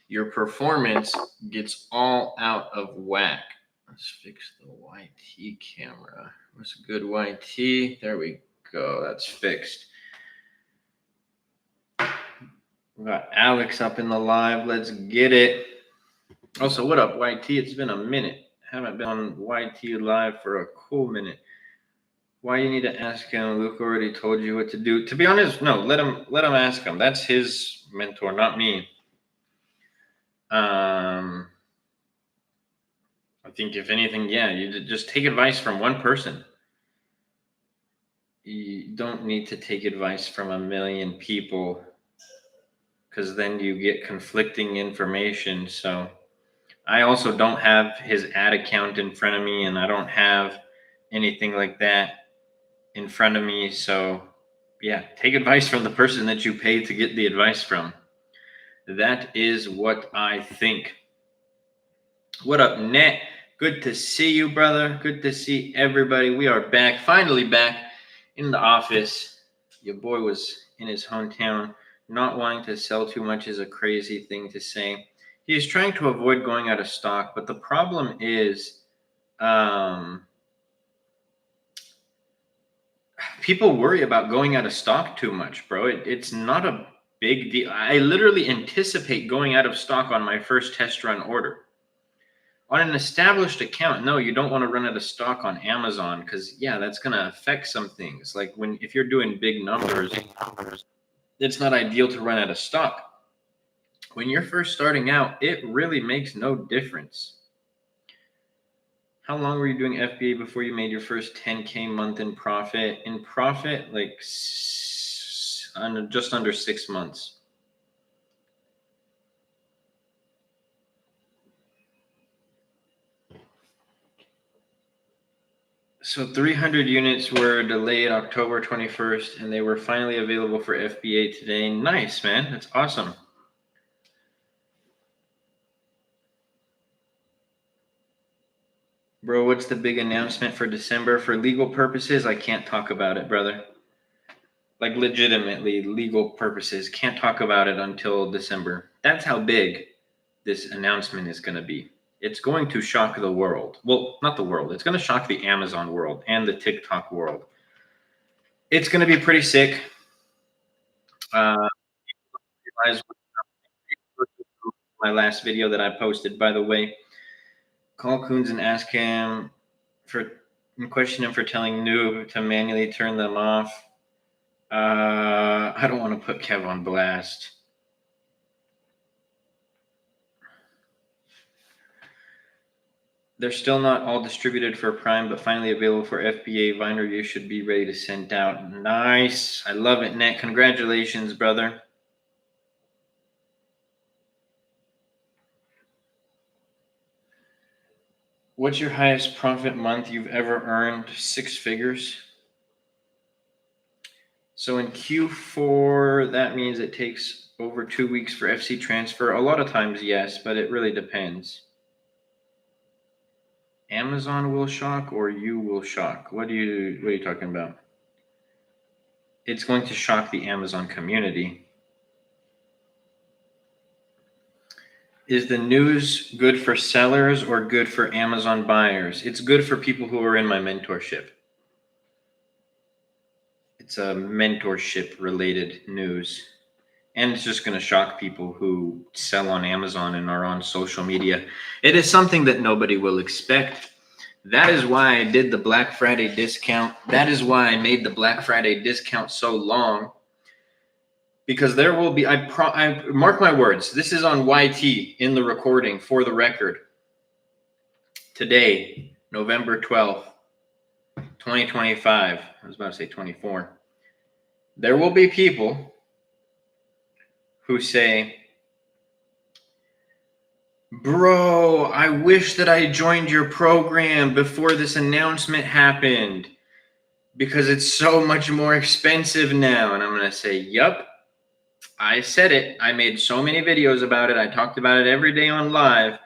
your performance gets all out of whack. Let's fix the YT camera. What's a good YT? There we go. That's fixed. We got Alex up in the live. Let's get it. Also, what up, YT? It's been a minute. Haven't been on YT live for a cool minute. Why you need to ask him? Luke already told you what to do. To be honest, no. Let him ask him. That's his mentor, not me. I think if anything, yeah, you just take advice from one person. You don't need to take advice from a million people, because then you get conflicting information. So I also don't have his ad account in front of me, and I don't have anything like that in front of me. So yeah, take advice from the person that you pay to get the advice from. That is what I think. What up, Net? Good to see you, brother. Good to see everybody. We are back, finally back in the office. Your boy was in his hometown. Not wanting to sell too much is a crazy thing to say. He is trying to avoid going out of stock, but the problem is people worry about going out of stock too much, bro. It's not a big deal. I literally anticipate going out of stock on my first test run order. On an established account, no, you don't want to run out of stock on Amazon, because yeah, that's going to affect some things. Like if you're doing big numbers, it's not ideal to run out of stock. When you're first starting out, it really makes no difference. How long were you doing FBA before you made your first 10K month in profit? In profit, like just under 6 months. So 300 units were delayed October 21st, and they were finally available for FBA today. Nice, man. That's awesome. Bro, what's the big announcement for December? For legal purposes, I can't talk about it, brother. Like legitimately, legal purposes, can't talk about it until December. That's how big this announcement is going to be. It's going to shock the world. Well, not the world. It's going to shock the Amazon world and the TikTok world. It's going to be pretty sick. My last video that I posted, by the way. Call Coons and ask him and question him for telling Noob to manually turn them off. I don't want to put Kev on blast. They're still not all distributed for Prime, but finally available for FBA. Vine review should be ready to send out. Nice. I love it, Net. Congratulations, brother. What's your highest profit month you've ever earned? 6 figures. So in Q4, that means it takes over 2 weeks for FC transfer. A lot of times, yes, but it really depends. Amazon will shock or you will shock? What are you talking about? It's going to shock the Amazon community. Is the news good for sellers or good for Amazon buyers? It's good for people who are in my mentorship. It's a mentorship related news. And it's just going to shock people who sell on Amazon and are on social media. It is something that nobody will expect. That is why I did the Black Friday discount. That is why I made the Black Friday discount so long. Because there will be, I mark my words, this is on YT in the recording for the record. Today, November 12th, 2025. I was about to say 24. There will be people who say, bro, I wish that I joined your program before this announcement happened because it's so much more expensive now. And I'm going to say, yup, I said it. I made so many videos about it. I talked about it every day on live.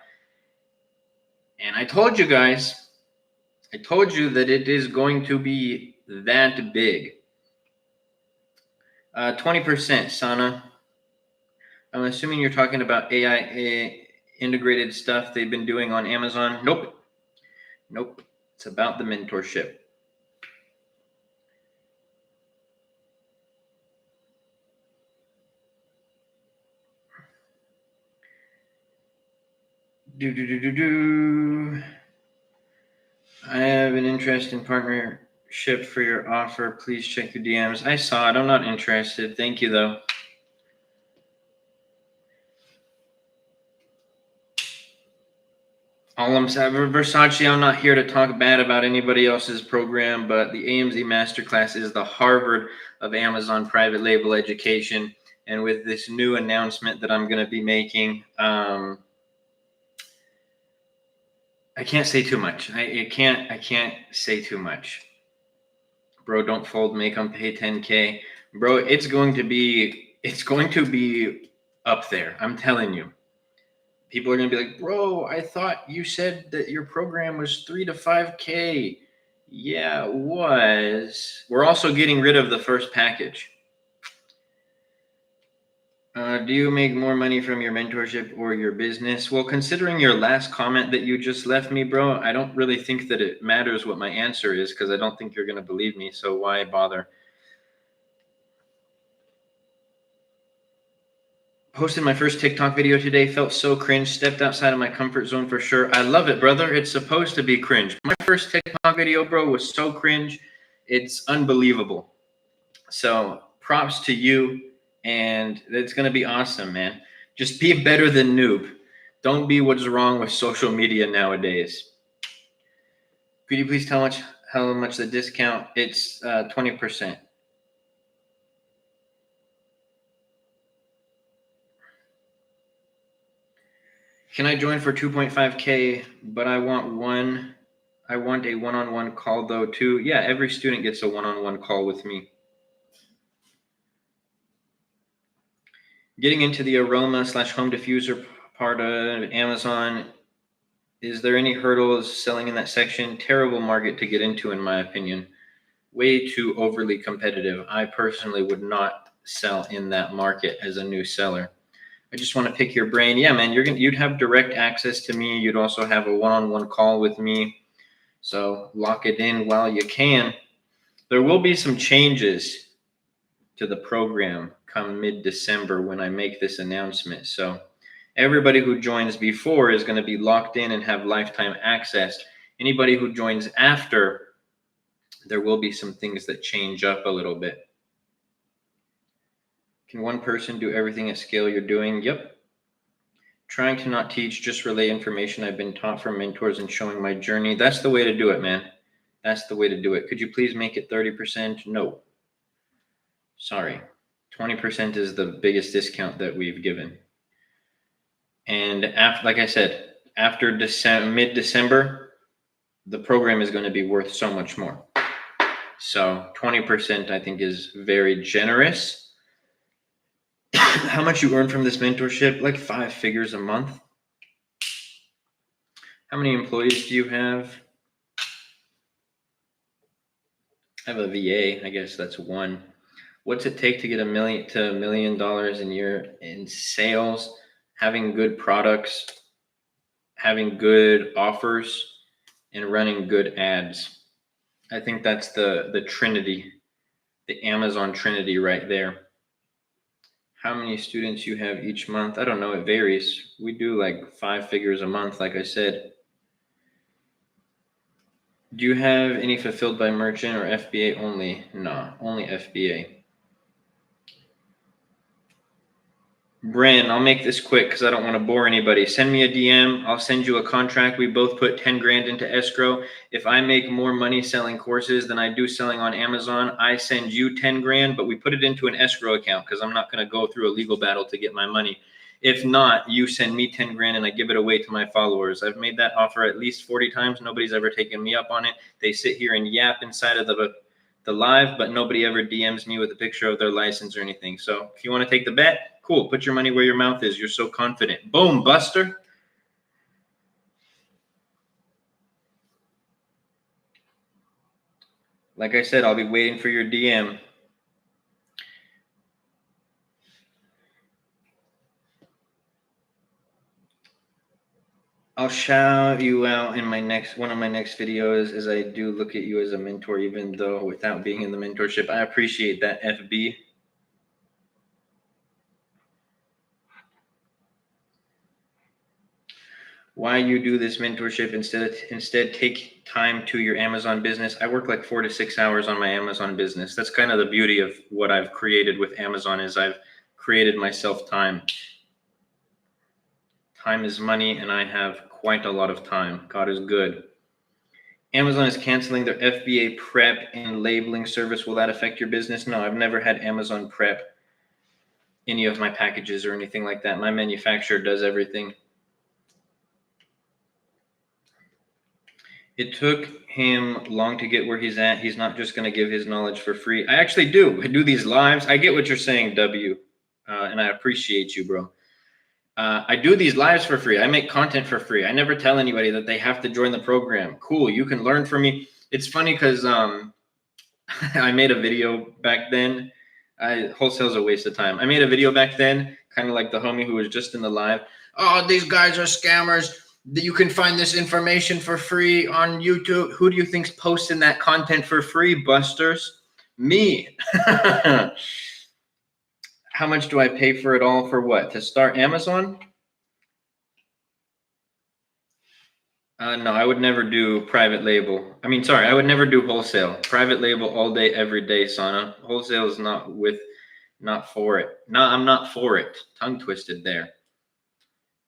And I told you guys, I told you that it is going to be that big. 20%, Sana. I'm assuming you're talking about AI integrated stuff they've been doing on Amazon. Nope. It's about the mentorship. I have an interest in partnership for your offer. Please check your DMs. I saw it. I'm not interested. Thank you, though. All I'm saying, Versace, I'm not here to talk bad about anybody else's program, but the AMZ Masterclass is the Harvard of Amazon private label education. And with this new announcement that I'm going to be making, I can't say too much. I can't say too much. Bro, don't fold, make them pay 10K. Bro, it's going to be up there. I'm telling you. People are going to be like, bro, I thought you said that your program was 3 to 5K. Yeah, it was. We're also getting rid of the first package. Do you make more money from your mentorship or your business? Well, considering your last comment that you just left me, bro, I don't really think that it matters what my answer is because I don't think you're going to believe me. So why bother? Posted my first TikTok video today. Felt so cringe. Stepped outside of my comfort zone for sure. I love it, brother. It's supposed to be cringe. My first TikTok video, bro, was so cringe. It's unbelievable. So props to you. And it's going to be awesome, man. Just be better than noob. Don't be what's wrong with social media nowadays. Could you please tell how much the discount? It's 20%. Can I join for 2.5K, but I want a one-on-one call though too. Yeah, every student gets a one-on-one call with me. Getting into the aroma/home diffuser part of Amazon, is there any hurdles selling in that section? Terrible market to get into, in my opinion. Way too overly competitive. I personally would not sell in that market as a new seller. I just want to pick your brain. Yeah, man, you'd have direct access to me. You'd also have a one-on-one call with me. So lock it in while you can. There will be some changes to the program come mid-December when I make this announcement. So everybody who joins before is going to be locked in and have lifetime access. Anybody who joins after, there will be some things that change up a little bit. Can one person do everything at scale you're doing? Yep. Trying to not teach, just relay information I've been taught from mentors and showing my journey. That's the way to do it, man. That's the way to do it. Could you please make it 30%? No. Sorry. 20% is the biggest discount that we've given. And after, like I said, after mid-December, the program is going to be worth so much more. So 20% I think is very generous. How much you earn from this mentorship? Like 5 figures a month. How many employees do you have? I have a VA. I guess that's one. What's it take to get $1 million a year in sales? Having good products, having good offers, and running good ads. I think that's the trinity, the Amazon trinity right there. How many students you have each month? I don't know. It varies. We do like 5 figures a month, like I said. Do you have any fulfilled by merchant or FBA only? No, only FBA. Bran, I'll make this quick because I don't want to bore anybody. Send me a DM. I'll send you a contract. We both put 10 grand into escrow. If I make more money selling courses than I do selling on Amazon, I send you 10 grand, but we put it into an escrow account because I'm not going to go through a legal battle to get my money. If not, you send me 10 grand and I give it away to my followers. I've made that offer at least 40 times. Nobody's ever taken me up on it. They sit here and yap inside of the live, but nobody ever DMs me with a picture of their license or anything. So if you want to take the bet, cool. Put your money where your mouth is. You're so confident. Boom, Buster. Like I said, I'll be waiting for your DM. I'll shout you out in one of my next videos, as I do look at you as a mentor, even though without being in the mentorship. I appreciate that, FB. Why you do this mentorship instead take time to your Amazon business. I work like 4 to 6 hours on my Amazon business. That's kind of the beauty of what I've created with Amazon, is I've created myself time. Time is money, and I have quite a lot of time. God is good. Amazon is canceling their FBA prep and labeling service. Will that affect your business? No, I've never had Amazon prep any of my packages or anything like that. My manufacturer does everything. It took him long to get where he's at. He's not just going to give his knowledge for free. I actually do. I do these lives. I get what you're saying, W, and I appreciate you, bro. I do these lives for free. I make content for free. I never tell anybody that they have to join the program. Cool. You can learn from me. It's funny because I made a video back then. Wholesale's a waste of time. I made a video back then, kind of like the homie who was just in the live. Oh, these guys are scammers. You can find this information for free on YouTube. Who do you think's posting that content for free, busters? Me. How much do I pay for it all? For what? To start Amazon? No, I would never do private label. I would never do wholesale. Private label all day, every day, Sana. Wholesale is not for it. No, I'm not for it. Tongue twisted there.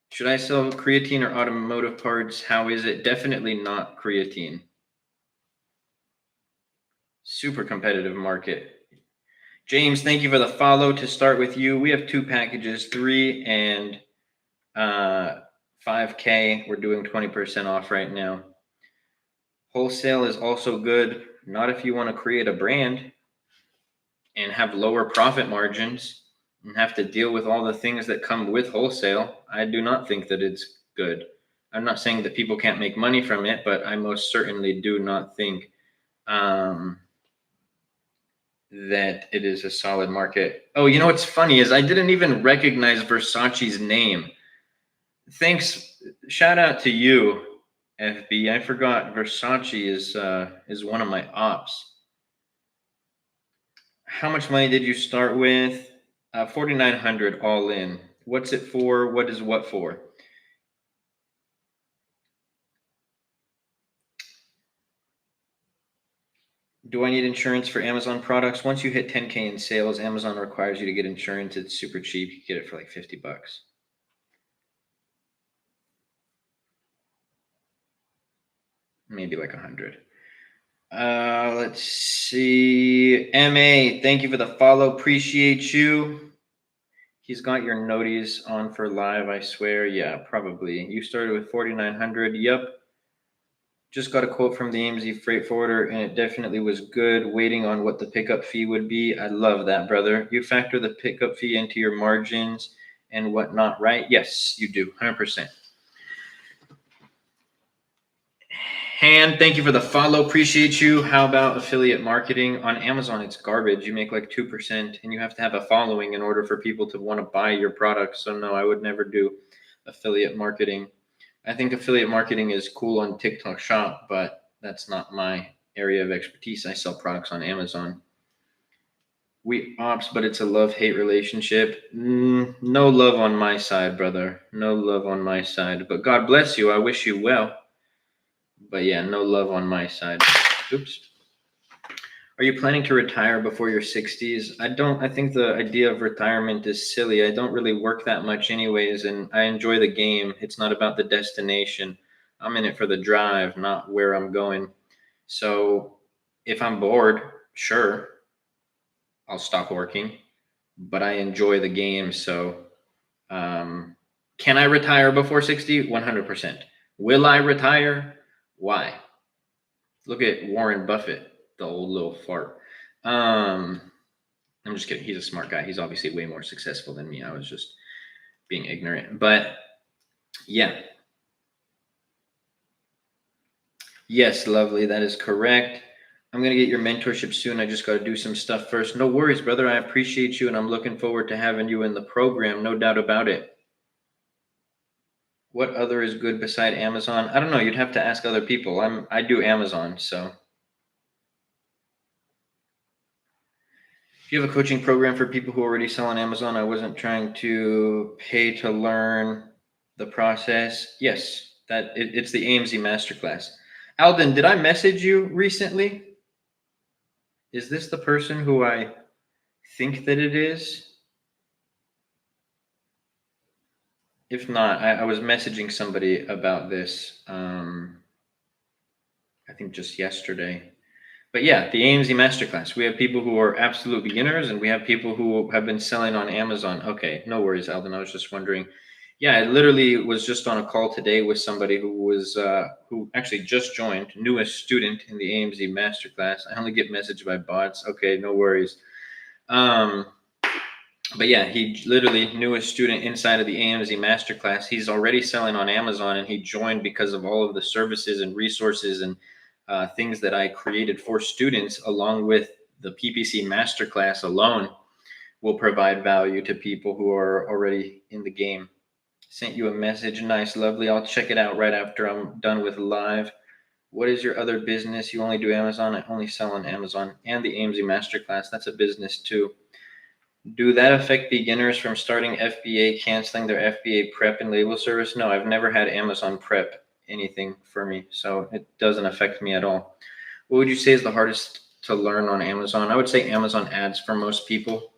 Should I sell creatine or automotive parts? How is it? Definitely not creatine. Super competitive market. James, thank you for the follow. To start with you, we have 2 packages, 3 and 5K. We're doing 20% off right now. Wholesale is also good. Not if you want to create a brand and have lower profit margins and have to deal with all the things that come with wholesale. I do not think that it's good. I'm not saying that people can't make money from it, but I most certainly do not think that it is a solid market. Oh, you know what's funny is I didn't even recognize Versace's name. Thanks. Shout out to you, FB. I forgot Versace is one of my ops. How much money did you start with? 4,900 all in. What's it for? What is what for? Do I need insurance for Amazon products? Once you hit 10K in sales, Amazon requires you to get insurance. It's super cheap. You get it for like $50. Maybe like 100. Let's see. MA, thank you for the follow. Appreciate you. He's got your noties on for live, I swear. Yeah, probably. You started with 4,900. Yep. Just got a quote from the AMZ freight forwarder, and it definitely was good. Waiting on what the pickup fee would be. I love that, brother. You factor the pickup fee into your margins and whatnot, right? Yes, you do. 100%. Han, thank you for the follow. Appreciate you. How about affiliate marketing on Amazon? It's garbage. You make like 2%, and you have to have a following in order for people to want to buy your products. So no, I would never do affiliate marketing. I think affiliate marketing is cool on TikTok Shop, but that's not my area of expertise. I sell products on Amazon. We ops, but it's a love-hate relationship. No love on my side, brother. No love on my side. But God bless you. I wish you well. But yeah, no love on my side. Oops. Are you planning to retire before your 60s? I think the idea of retirement is silly. I don't really work that much anyways, and I enjoy the game. It's not about the destination. I'm in it for the drive, not where I'm going. So if I'm bored, sure, I'll stop working, but I enjoy the game. So can I retire before 60? 100%. Will I retire? Why? Look at Warren Buffett. The old little fart. I'm just kidding. He's a smart guy. He's obviously way more successful than me. I was just being ignorant. But yeah. Yes, lovely. That is correct. I'm going to get your mentorship soon. I just got to do some stuff first. No worries, brother. I appreciate you, and I'm looking forward to having you in the program. No doubt about it. What other is good beside Amazon? I don't know. You'd have to ask other people. I do Amazon, so. If you have a coaching program for people who already sell on Amazon, I wasn't trying to pay to learn the process. Yes, it's the AMZ Masterclass. Alden, did I message you recently? Is this the person who I think that it is? If not, I was messaging somebody about this, I think just yesterday. But yeah, the AMZ Masterclass. We have people who are absolute beginners, and we have people who have been selling on Amazon. Okay, no worries, Alden. I was just wondering. Yeah, I literally was just on a call today with somebody who actually just joined, newest student in the AMZ Masterclass. I only get messaged by bots. Okay, no worries. But yeah, he literally newest student inside of the AMZ Masterclass. He's already selling on Amazon, and he joined because of all of the services and resources and things that I created for students, along with the PPC Masterclass alone, will provide value to people who are already in the game. Sent you a message. Nice, lovely. I'll check it out right after I'm done with live. What is your other business? You only do Amazon? I only sell on Amazon and the AMZ Masterclass. That's a business too. Do that affect beginners from starting FBA, canceling their FBA prep and label service? No, I've never had Amazon prep anything for me, so it doesn't affect me at all. What would you say is the hardest to learn on Amazon? I would say Amazon ads for most people.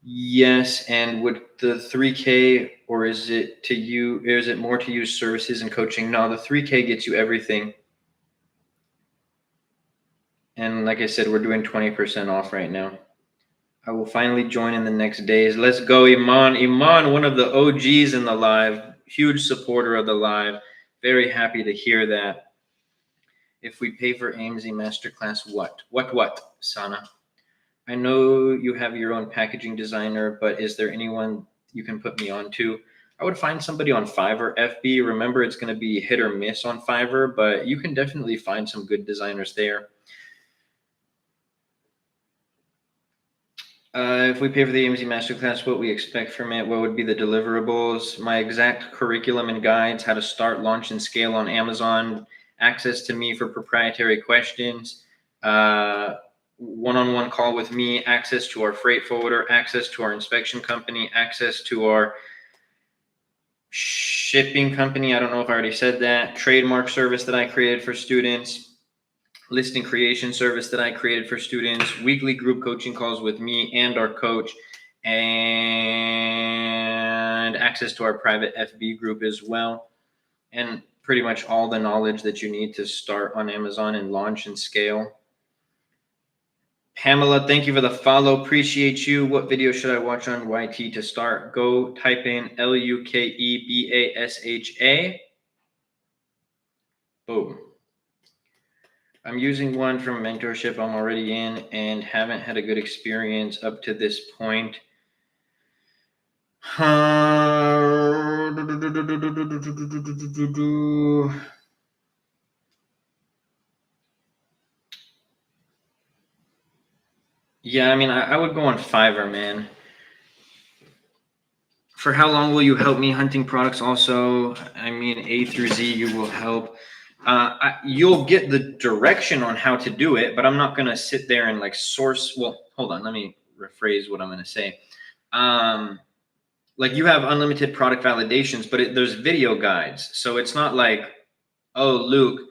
Yes, and would the 3K, or is it more to use services and coaching? No, the 3K gets you everything. And like I said, we're doing 20% off right now. I will finally join in the next days. Let's go, Iman. Iman, one of the OGs in the live, huge supporter of the live. Very happy to hear that. If we pay for AMZ Masterclass, what, Sana? I know you have your own packaging designer, but is there anyone you can put me on to? I would find somebody on Fiverr, FB. Remember, it's going to be hit or miss on Fiverr, but you can definitely find some good designers there. If we pay for the AMZ Masterclass, what we expect from it, what would be the deliverables, my exact curriculum and guides, how to start, launch, and scale on Amazon, access to me for proprietary questions, one-on-one call with me, access to our freight forwarder, access to our inspection company, access to our shipping company. I don't know if I already said that. Trademark service that I created for students. Listing creation service that I created for students, weekly group coaching calls with me and our coach, and access to our private FB group as well. And pretty much all the knowledge that you need to start on Amazon and launch and scale. Pamela, thank you for the follow. Appreciate you. What video should I watch on YT to start? Go type in LUKEBASHA. Boom. I'm using one from Mentorship I'm already in and haven't had a good experience up to this point. Yeah, I mean, I would go on Fiverr, man. For how long will you help me hunting products also? I mean, A through Z, you will help. You'll get the direction on how to do it, but I'm not going to sit there and like source. Well, hold on. Let me rephrase what I'm going to say. Like you have unlimited product validations, but there's video guides. So it's not like, oh, Luke,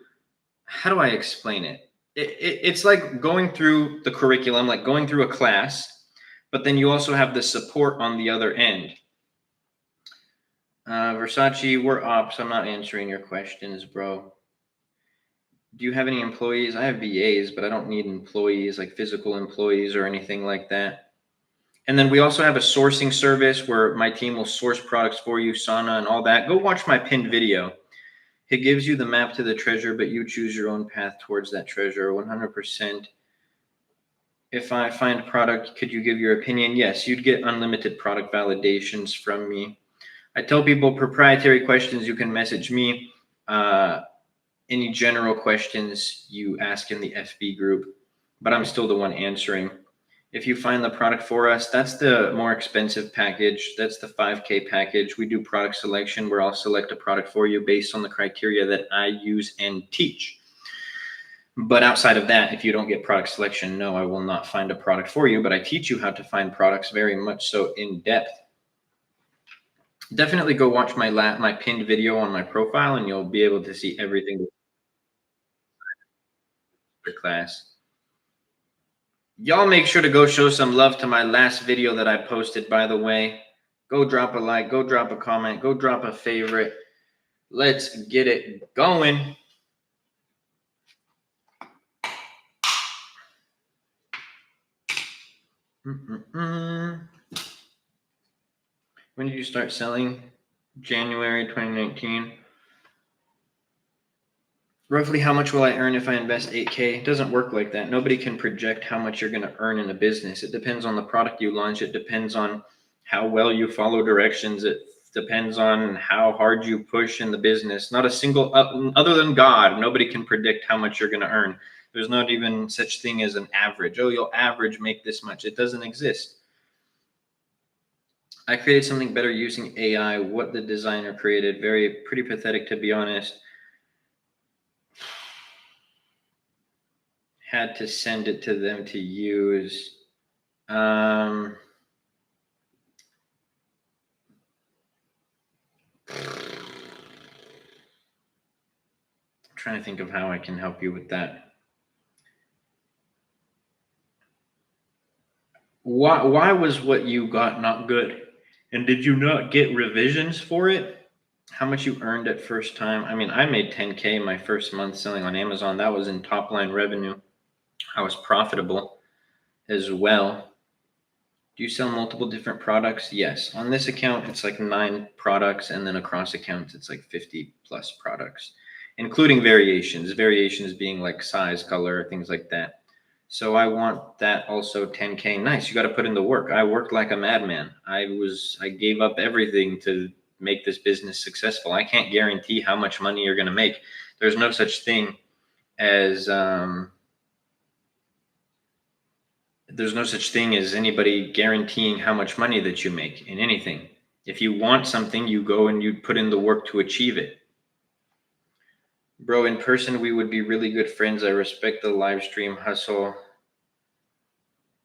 how do I explain it? It's like going through the curriculum, like going through a class, but then you also have the support on the other end. Versace, we're ops. I'm not answering your questions, bro. Do you have any employees? I have VAs, but I don't need employees, like physical employees or anything like that. And then we also have a sourcing service where my team will source products for you, Sana and all that. Go watch my pinned video. It gives you the map to the treasure, but you choose your own path towards that treasure 100%. If I find a product, could you give your opinion? Yes, you'd get unlimited product validations from me. I tell people proprietary questions, you can message me. Any general questions you ask in the FB group, but I'm still the one answering. If you find the product for us, that's the more expensive package. That's the 5K package. We do product selection where I'll select a product for you based on the criteria that I use and teach. But outside of that, if you don't get product selection, no, I will not find a product for you, but I teach you how to find products very much so in depth. Definitely go watch my pinned video on my profile and you'll be able to see everything for class. Y'all make sure to go show some love to my last video that I posted, by the way. Go drop a like, go drop a comment, go drop a favorite. Let's get it going. When did you start selling? January 2019. Roughly how much will I earn if I invest 8K? It doesn't work like that. Nobody can project how much you're going to earn in a business. It depends on the product you launch. It depends on how well you follow directions. It depends on how hard you push in the business. Not a single, other than God, nobody can predict how much you're going to earn. There's not even such thing as an average. Oh, you'll average make this much. It doesn't exist. I created something better using AI. What the designer created, pretty pathetic, to be honest. Had to send it to them to use. I'm trying to think of how I can help you with that. Why was what you got not good? And did you not get revisions for it? How much you earned at first time? I mean, I made 10K my first month selling on Amazon. That was in top line revenue. I was profitable as well. Do you sell multiple different products? Yes. On this account, it's like 9 products, and then across accounts, it's like 50 plus products, including variations. Variations being like size, color, things like that. So I want that also 10K. Nice. You got to put in the work. I worked like a madman. I gave up everything to make this business successful. I can't guarantee how much money you're going to make. There's no such thing as anybody guaranteeing how much money that you make in anything. If you want something, you go and you put in the work to achieve it. Bro, in person, we would be really good friends. I respect the live stream hustle.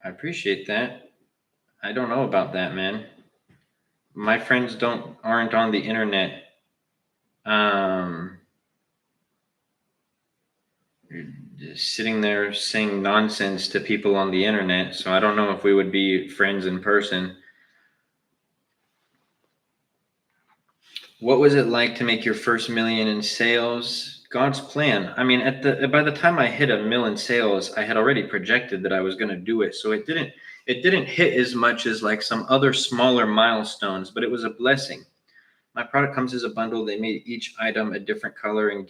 I appreciate that. I don't know about that, man. My friends aren't on the internet. Just sitting there saying nonsense to people on the internet. So I don't know if we would be friends in person. What was it like to make your first million in sales? God's plan. I mean, by the time I hit $1 million in sales, I had already projected that I was going to do it. So it didn't hit as much as like some other smaller milestones, but it was a blessing. My product comes as a bundle. They made each item a different color and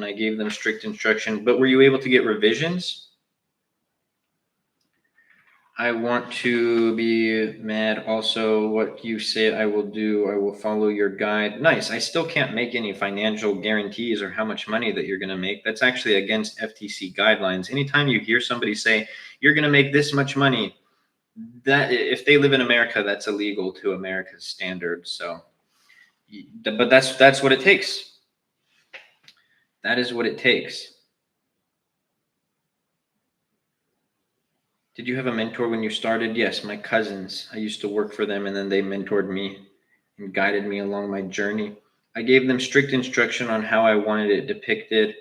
I gave them strict instruction. But were you able to get revisions? I want to be mad. Also, what you say I will do, I will follow your guide. Nice. I still can't make any financial guarantees or how much money that you're going to make. That's actually against FTC guidelines. Anytime you hear somebody say you're going to make this much money, that if they live in America, that's illegal to America's standards. So, but that's what it takes. That is what it takes. Did you have a mentor when you started? Yes, my cousins. I used to work for them and then they mentored me and guided me along my journey. I gave them strict instruction on how I wanted it depicted.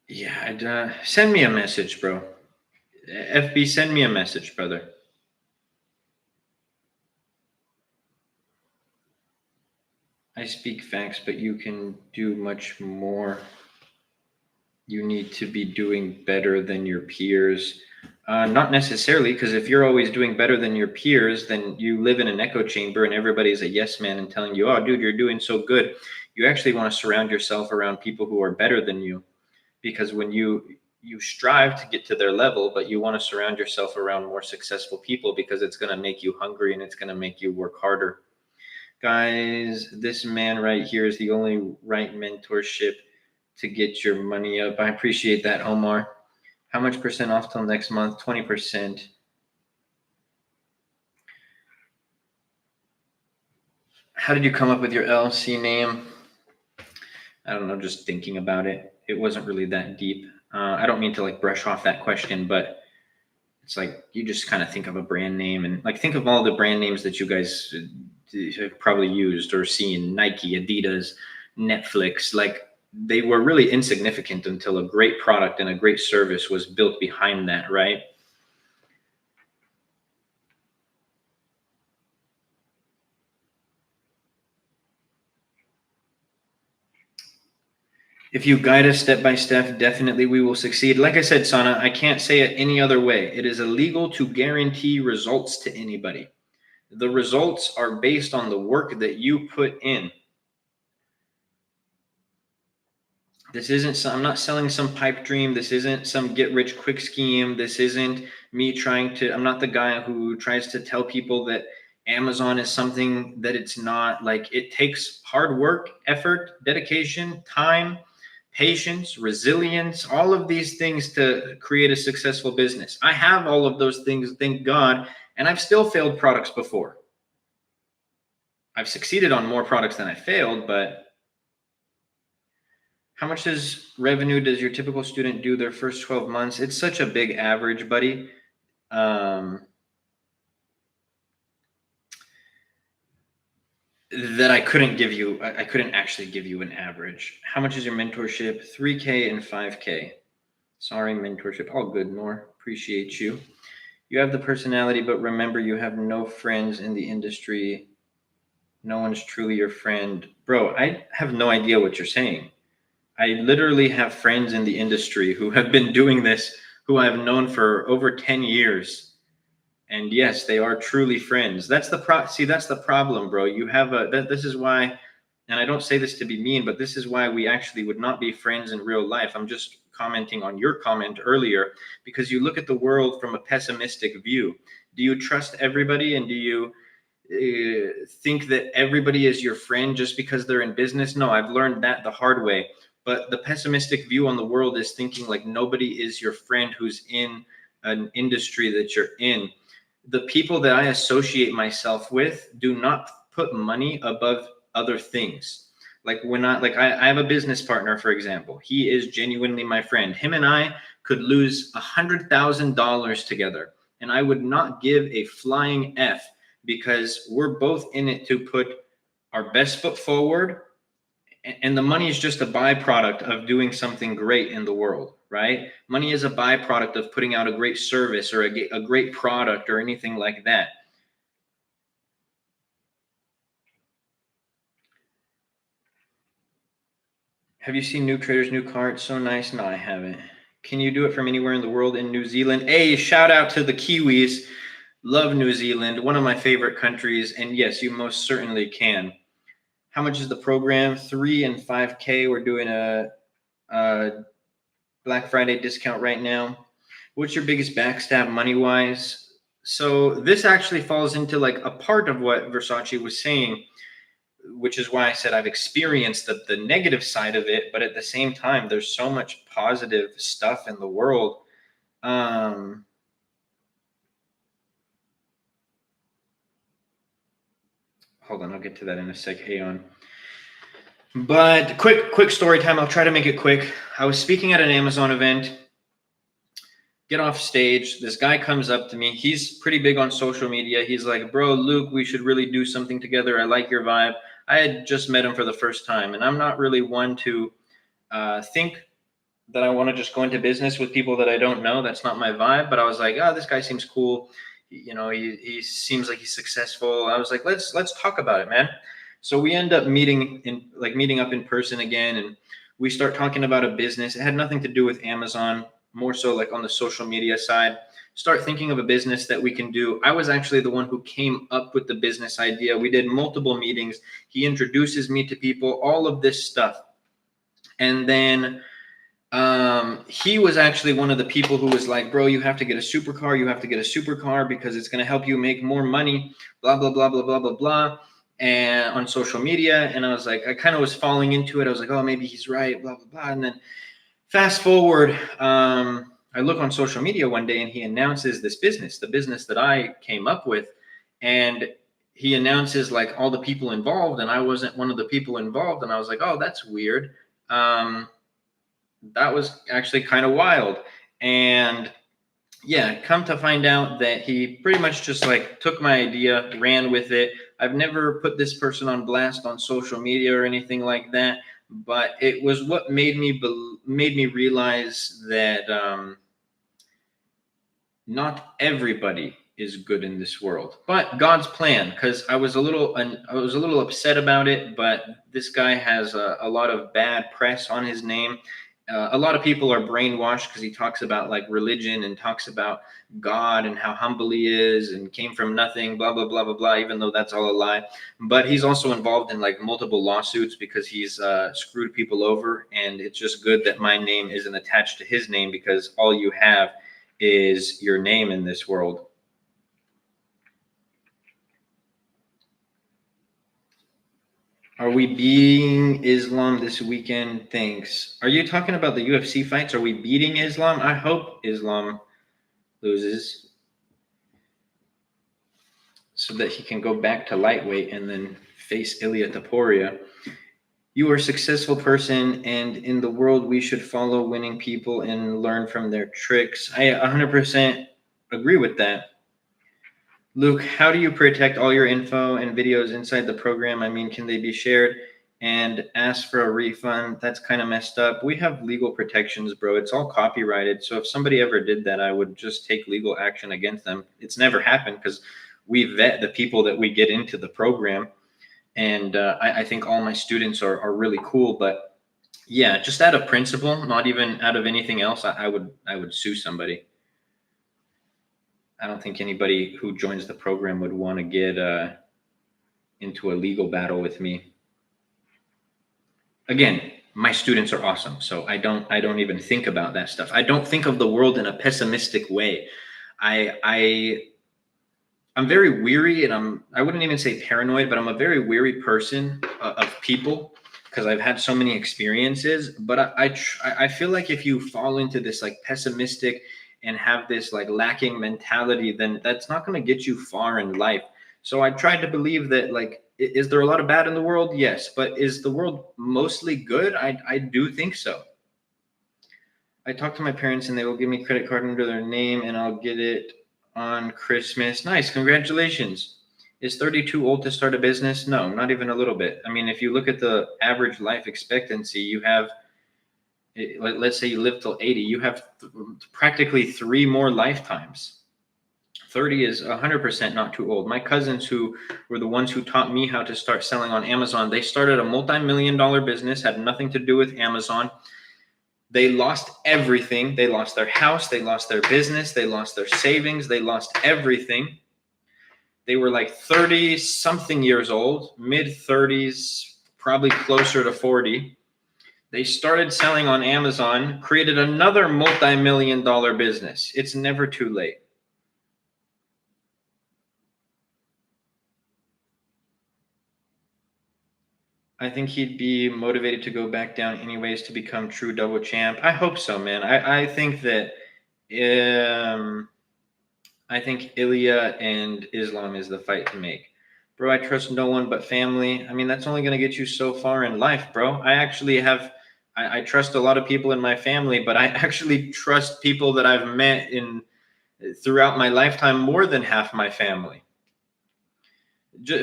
Yeah, send me a message, bro. FB, send me a message, brother. I speak facts, but you can do much more. You need to be doing better than your peers. Not necessarily, because if you're always doing better than your peers, then you live in an echo chamber and everybody's a yes man and telling you, oh, dude, you're doing so good. You actually want to surround yourself around people who are better than you, because when you strive to get to their level, but you want to surround yourself around more successful people because it's going to make you hungry and it's going to make you work harder. Guys, this man right here is the only right mentorship to get your money up. I appreciate that, Omar. How much percent off till next month? 20%. How did you come up with your LLC name? I don't know, just thinking about it. It wasn't really that deep. I don't mean to like brush off that question, but it's like you just kind of think of a brand name and like think of all the brand names that you guys have probably used or seen: Nike, Adidas, Netflix. Like they were really insignificant until a great product and a great service was built behind that, right? If you guide us step by step, definitely we will succeed. Like I said, Sana, I can't say it any other way. It is illegal to guarantee results to anybody. The results are based on the work that you put in. This isn't some, I'm not selling some pipe dream. This isn't some get rich quick scheme. This isn't me trying to, I'm not the guy who tries to tell people that Amazon is something that it's not. Like it takes hard work, effort, dedication, time, patience, resilience, all of these things to create a successful business. I have all of those things, thank God, and I've still failed products before. I've succeeded on more products than I failed, but how much revenue does your typical student do their first 12 months? It's such a big average, buddy. That I couldn't actually give you an average. How much is your mentorship? 3K and 5K. Sorry, mentorship. All good, Nor. Appreciate you. You have the personality, but remember, you have no friends in the industry. No one's truly your friend. Bro, I have no idea what you're saying. I literally have friends in the industry who have been doing this, who I've known for over 10 years. And yes, they are truly friends. That's the that's the problem, bro. You have this is why, and I don't say this to be mean, but this is why we actually would not be friends in real life. I'm just commenting on your comment earlier because you look at the world from a pessimistic view. Do you trust everybody, and do you think that everybody is your friend just because they're in business? No, I've learned that the hard way. But the pessimistic view on the world is thinking like nobody is your friend who's in an industry that you're in. The people that I associate myself with do not put money above other things. Like I have a business partner, for example. He is genuinely my friend. Him and I could lose $100,000 together, and I would not give a flying F because we're both in it to put our best foot forward. And the money is just a byproduct of doing something great in the world, right? Money is a byproduct of putting out a great service or a great product or anything like that. Have you seen New Traders' new car? It's so nice. No, I haven't. Can you do it from anywhere in the world in New Zealand? Hey, shout out to the Kiwis. Love New Zealand, one of my favorite countries. And yes, you most certainly can. How much is the program? 3 and 5K. We're doing a Black Friday discount right now. What's your biggest backstab money-wise? So this actually falls into like a part of what Versace was saying, which is why I said I've experienced the negative side of it, but at the same time, there's so much positive stuff in the world. Hold on, I'll get to that in a sec. Hey on. But quick story time. I'll try to make it quick. I was speaking at an Amazon event. Get off stage. This guy comes up to me. He's pretty big on social media. He's like, bro, Luke, we should really do something together. I like your vibe. I had just met him for the first time, and I'm not really one to think that I want to just go into business with people that I don't know. That's not my vibe. But I was like, oh, this guy seems cool. You know, he seems like he's successful. I was like, let's talk about it, man. So we end up meeting up in person again, and we start talking about a business. It had nothing to do with Amazon, more so like on the social media side. Start thinking of a business that we can do. I was actually the one who came up with the business idea. We did multiple meetings. He introduces me to people, all of this stuff. And then he was actually one of the people who was like, bro, you have to get a supercar. You have to get a supercar because it's going to help you make more money, blah, blah, blah, blah, blah, blah, blah. and on social media, and I was like, I kind of was falling into it. I was like, oh, maybe he's right, blah blah blah. And then fast forward, I look on social media one day, and he announces this business, the business that I came up with, and he announces like all the people involved, and I wasn't one of the people involved, and I was like, oh, that's weird. Um, that was actually kind of wild, and yeah, come to find out that he pretty much just like took my idea, ran with it. I've never put this person on blast on social media or anything like that, but it was what made me realize that not everybody is good in this world, but God's plan. Because I was a little upset about it, but this guy has a lot of bad press on his name. A lot of people are brainwashed because he talks about like religion and talks about God and how humble he is and came from nothing, blah blah blah blah blah. Even though that's all a lie, but he's also involved in like multiple lawsuits because he's screwed people over. And it's just good that my name isn't attached to his name, because all you have is your name in this world. Are we beating Islam this weekend? Thanks. Are you talking about the UFC fights? Are we beating Islam? I hope Islam loses so that he can go back to lightweight and then face Ilia Taporia. You are a successful person, and in the world, we should follow winning people and learn from their tricks. I 100% agree with that. Luke, how do you protect all your info and videos inside the program? I mean, can they be shared and ask for a refund? That's kind of messed up. We have legal protections, bro. It's all copyrighted. So if somebody ever did that, I would just take legal action against them. It's never happened because we vet the people that we get into the program. And I think all my students are really cool. But yeah, just out of principle, not even out of anything else, I would sue somebody. I don't think anybody who joins the program would want to get into a legal battle with me. Again, my students are awesome, so I don't even think about that stuff. I don't think of the world in a pessimistic way. I'm very weary, and I wouldn't even say paranoid, but I'm a very weary person of people because I've had so many experiences. But I feel like if you fall into this like pessimistic and have this like lacking mentality, then that's not going to get you far in life. So I tried to believe that like, is there a lot of bad in the world? Yes. But is the world mostly good? I do think so. I talked to my parents and they will give me credit card under their name and I'll get it on Christmas. Nice. Congratulations. Is 32 old to start a business? No, not even a little bit. I mean, if you look at the average life expectancy, you have, let's say you live till 80, you have practically 3 more lifetimes. 30 is 100% not too old. My cousins, who were the ones who taught me how to start selling on Amazon, they started a multi-million-dollar business, had nothing to do with Amazon. They lost everything. They lost their house. They lost their business. They lost their savings. They lost everything. They were like 30 something years old, mid 30s, probably closer to 40. They started selling on Amazon, created another multi-million-dollar business. It's never too late. I think he'd be motivated to go back down anyways to become true double champ. I hope so, man. I think that I think Ilya and Islam is the fight to make. Bro, I trust no one but family. I mean, that's only going to get you so far in life, bro. I trust a lot of people in my family, but I actually trust people that I've met throughout my lifetime more than half my family.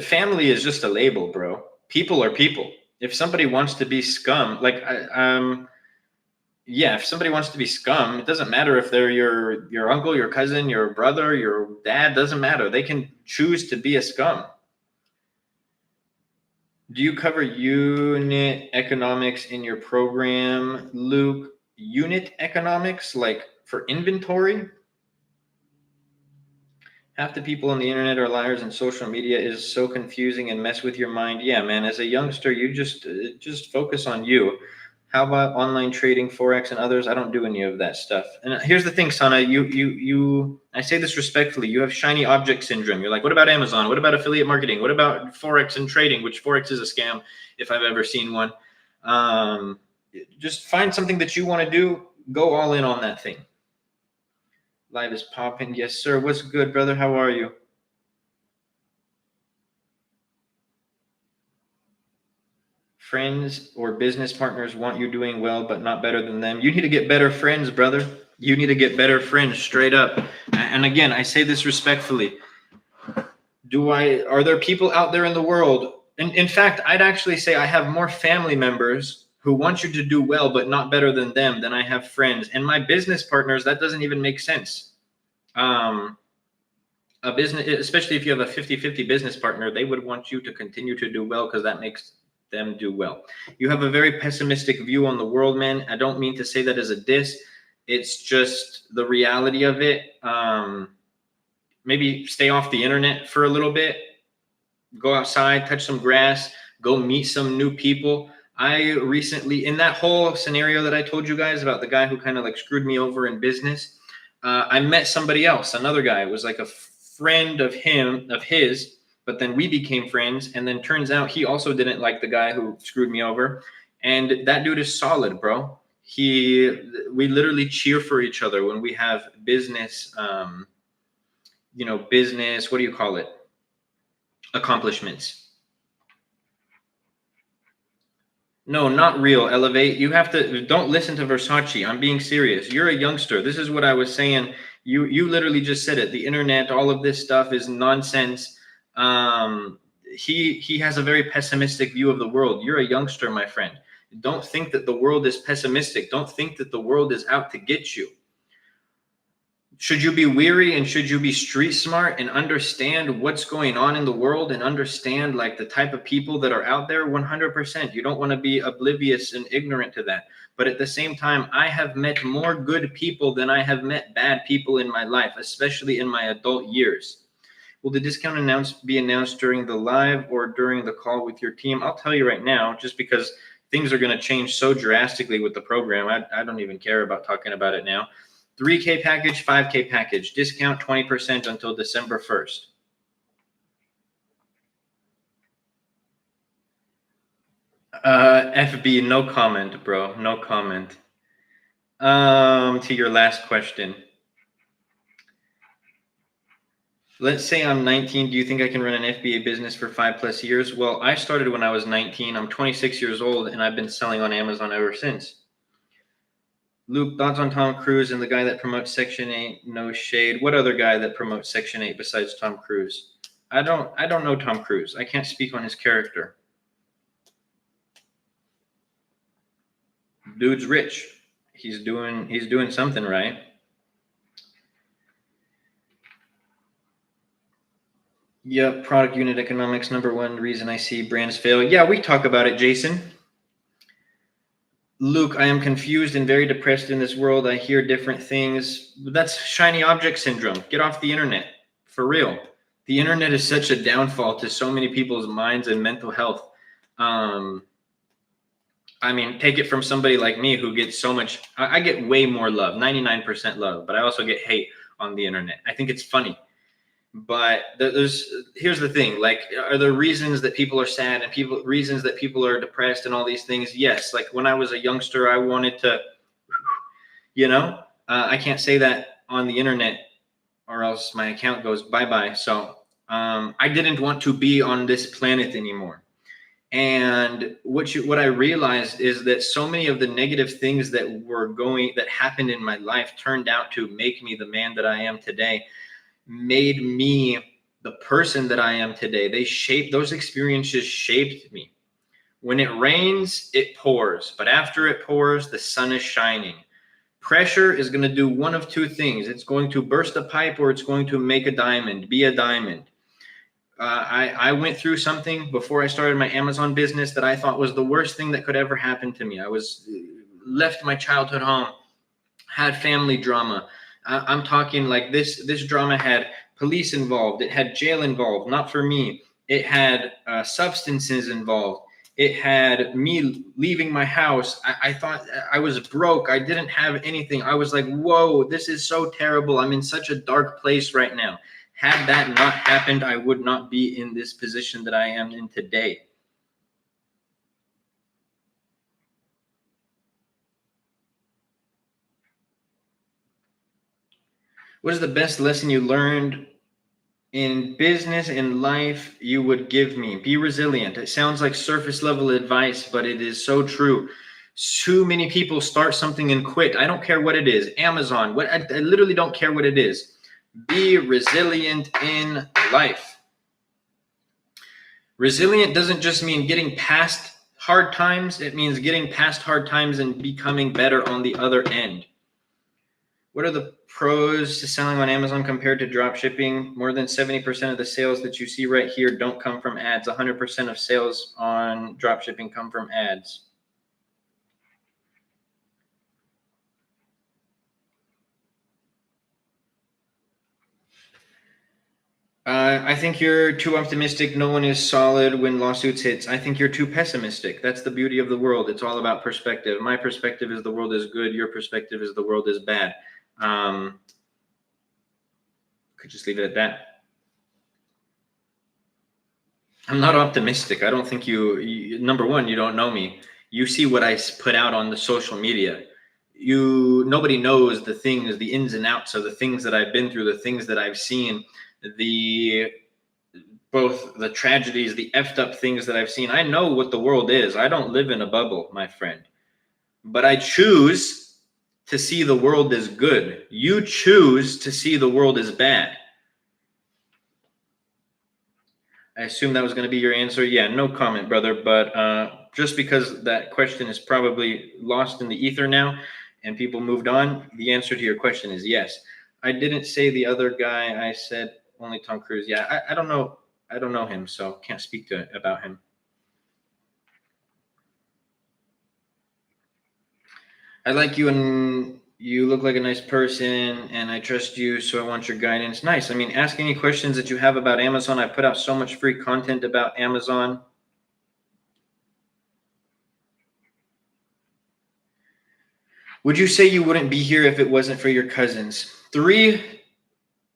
Family is just a label, bro. People are people. If somebody wants to be scum, yeah, if somebody wants to be scum, it doesn't matter if they're your uncle, your cousin, your brother, your dad, doesn't matter. They can choose to be a scum. Do you cover unit economics in your program, Luke? Unit economics, like for inventory? Half the people on the internet are liars, and social media is so confusing and mess with your mind. Yeah, man, as a youngster, you just focus on you. How about online trading, Forex, and others? I don't do any of that stuff. And here's the thing, Sana, I say this respectfully, you have shiny object syndrome. You're like, what about Amazon? What about affiliate marketing? What about Forex and trading, which Forex is a scam if I've ever seen one. Just find something that you want to do, go all in on that thing. Live is popping. Yes, sir. What's good, brother? How are you? Friends or business partners want you doing well, but not better than them. You need to get better friends, brother. You need to get better friends, straight up. And again, I say this respectfully. Are there people out there in the world? And in fact, I'd actually say I have more family members who want you to do well, but not better than them, than I have friends. And my business partners, that doesn't even make sense. A business, especially if you have a 50-50 business partner, they would want you to continue to do well because that makes them do well. You have a very pessimistic view on the world, man. I don't mean to say that as a diss. It's just the reality of it. Maybe stay off the internet for a little bit. Go outside, touch some grass, go meet some new people. I recently, in that whole scenario that I told you guys about the guy who kind of like screwed me over in business, I met somebody else, another guy. It was like a friend of his, but then we became friends. And then turns out he also didn't like the guy who screwed me over. And that dude is solid, bro. We literally cheer for each other when we have business, business, what do you call it? Accomplishments. No, not real. Elevate. You have to, don't listen to Versace. I'm being serious. You're a youngster. This is what I was saying. You literally just said it. The internet, all of this stuff is nonsense. He has a very pessimistic view of the world. You're a youngster, my friend. Don't think that the world is pessimistic. Don't think that the world is out to get you. Should you be weary and should you be street smart and understand what's going on in the world and understand like the type of people that are out there? 100%. You don't want to be oblivious and ignorant to that. But at the same time, I have met more good people than I have met bad people in my life, especially in my adult years. Will the discount be announced during the live or during the call with your team? I'll tell you right now, just because things are going to change so drastically with the program. I don't even care about talking about it now. 3K package, 5K package, discount 20% until December 1st. FB, no comment, bro. No comment. To your last question. Let's say I'm 19. Do you think I can run an FBA business for 5+ years? Well, I started when I was 19. I'm 26 years old, and I've been selling on Amazon ever since. Luke, thoughts on Tom Cruise and the guy that promotes Section 8? No shade. What other guy that promotes Section 8 besides Tom Cruise? I don't know Tom Cruise. I can't speak on his character. Dude's rich. He's doing something right. Yep, product unit economics, number one reason I see brands fail. Yeah, we talk about it, Jason. Luke, I am confused and very depressed in this world. I hear different things. That's shiny object syndrome. Get off the internet. For real. The internet is such a downfall to so many people's minds and mental health. I mean, take it from somebody like me who gets so much. I get way more love, 99% love, but I also get hate on the internet. I think it's funny. But here's the thing, like, are there reasons that people are sad and reasons that people are depressed and all these things? Yes. Like when I was a youngster, I wanted to, I can't say that on the internet or else my account goes bye-bye. So I didn't want to be on this planet anymore. And what I realized is that so many of the negative things that happened in my life turned out to make me the man that I am today. Made me the person that I am today. Those experiences shaped me. When it rains, it pours, but after it pours, the sun is shining. Pressure is going to do one of two things. It's going to burst a pipe or it's going to make a diamond, be a diamond. I went through something before I started my Amazon business that I thought was the worst thing that could ever happen to me. I was left my childhood home, had family drama. I'm talking like this drama had police involved. It had jail involved, not for me. It had substances involved. It had me leaving my house. I thought I was broke. I didn't have anything. I was like, whoa, this is so terrible. I'm in such a dark place right now. Had that not happened, I would not be in this position that I am in today. What is the best lesson you learned in business and life you would give me? Be resilient. It sounds like surface level advice, but it is so true. Too many people start something and quit. I don't care what it is. Amazon, what I literally don't care what it is. Be resilient in life. Resilient doesn't just mean getting past hard times. It means getting past hard times and becoming better on the other end. What are the pros to selling on Amazon compared to drop shipping? More than 70% of the sales that you see right here don't come from ads. 100% of sales on drop shipping come from ads. I think you're too optimistic. No one is solid when lawsuits hits. I think you're too pessimistic. That's the beauty of the world. It's all about perspective. My perspective is the world is good. Your perspective is the world is bad. Could just leave it at that. I'm not optimistic. I don't think you number one, you don't know me. You see what I put out on the social media. Nobody knows the things, the ins and outs of the things that I've been through, the things that I've seen, both the tragedies, the effed up things that I've seen. I know what the world is. I don't live in a bubble, my friend. But I choose to see the world as good. You choose to see the world as bad. I assume that was going to be your answer. Yeah, no comment, brother. But just because that question is probably lost in the ether now and people moved on, the answer to your question is yes. I didn't say the other guy. I said only Tom Cruise. Yeah, I don't know. I don't know him, so can't speak about him. I like you and you look like a nice person and I trust you, so I want your guidance. Nice. I mean, ask any questions that you have about Amazon. I put out so much free content about Amazon. Would you say you wouldn't be here if it wasn't for your cousins? 3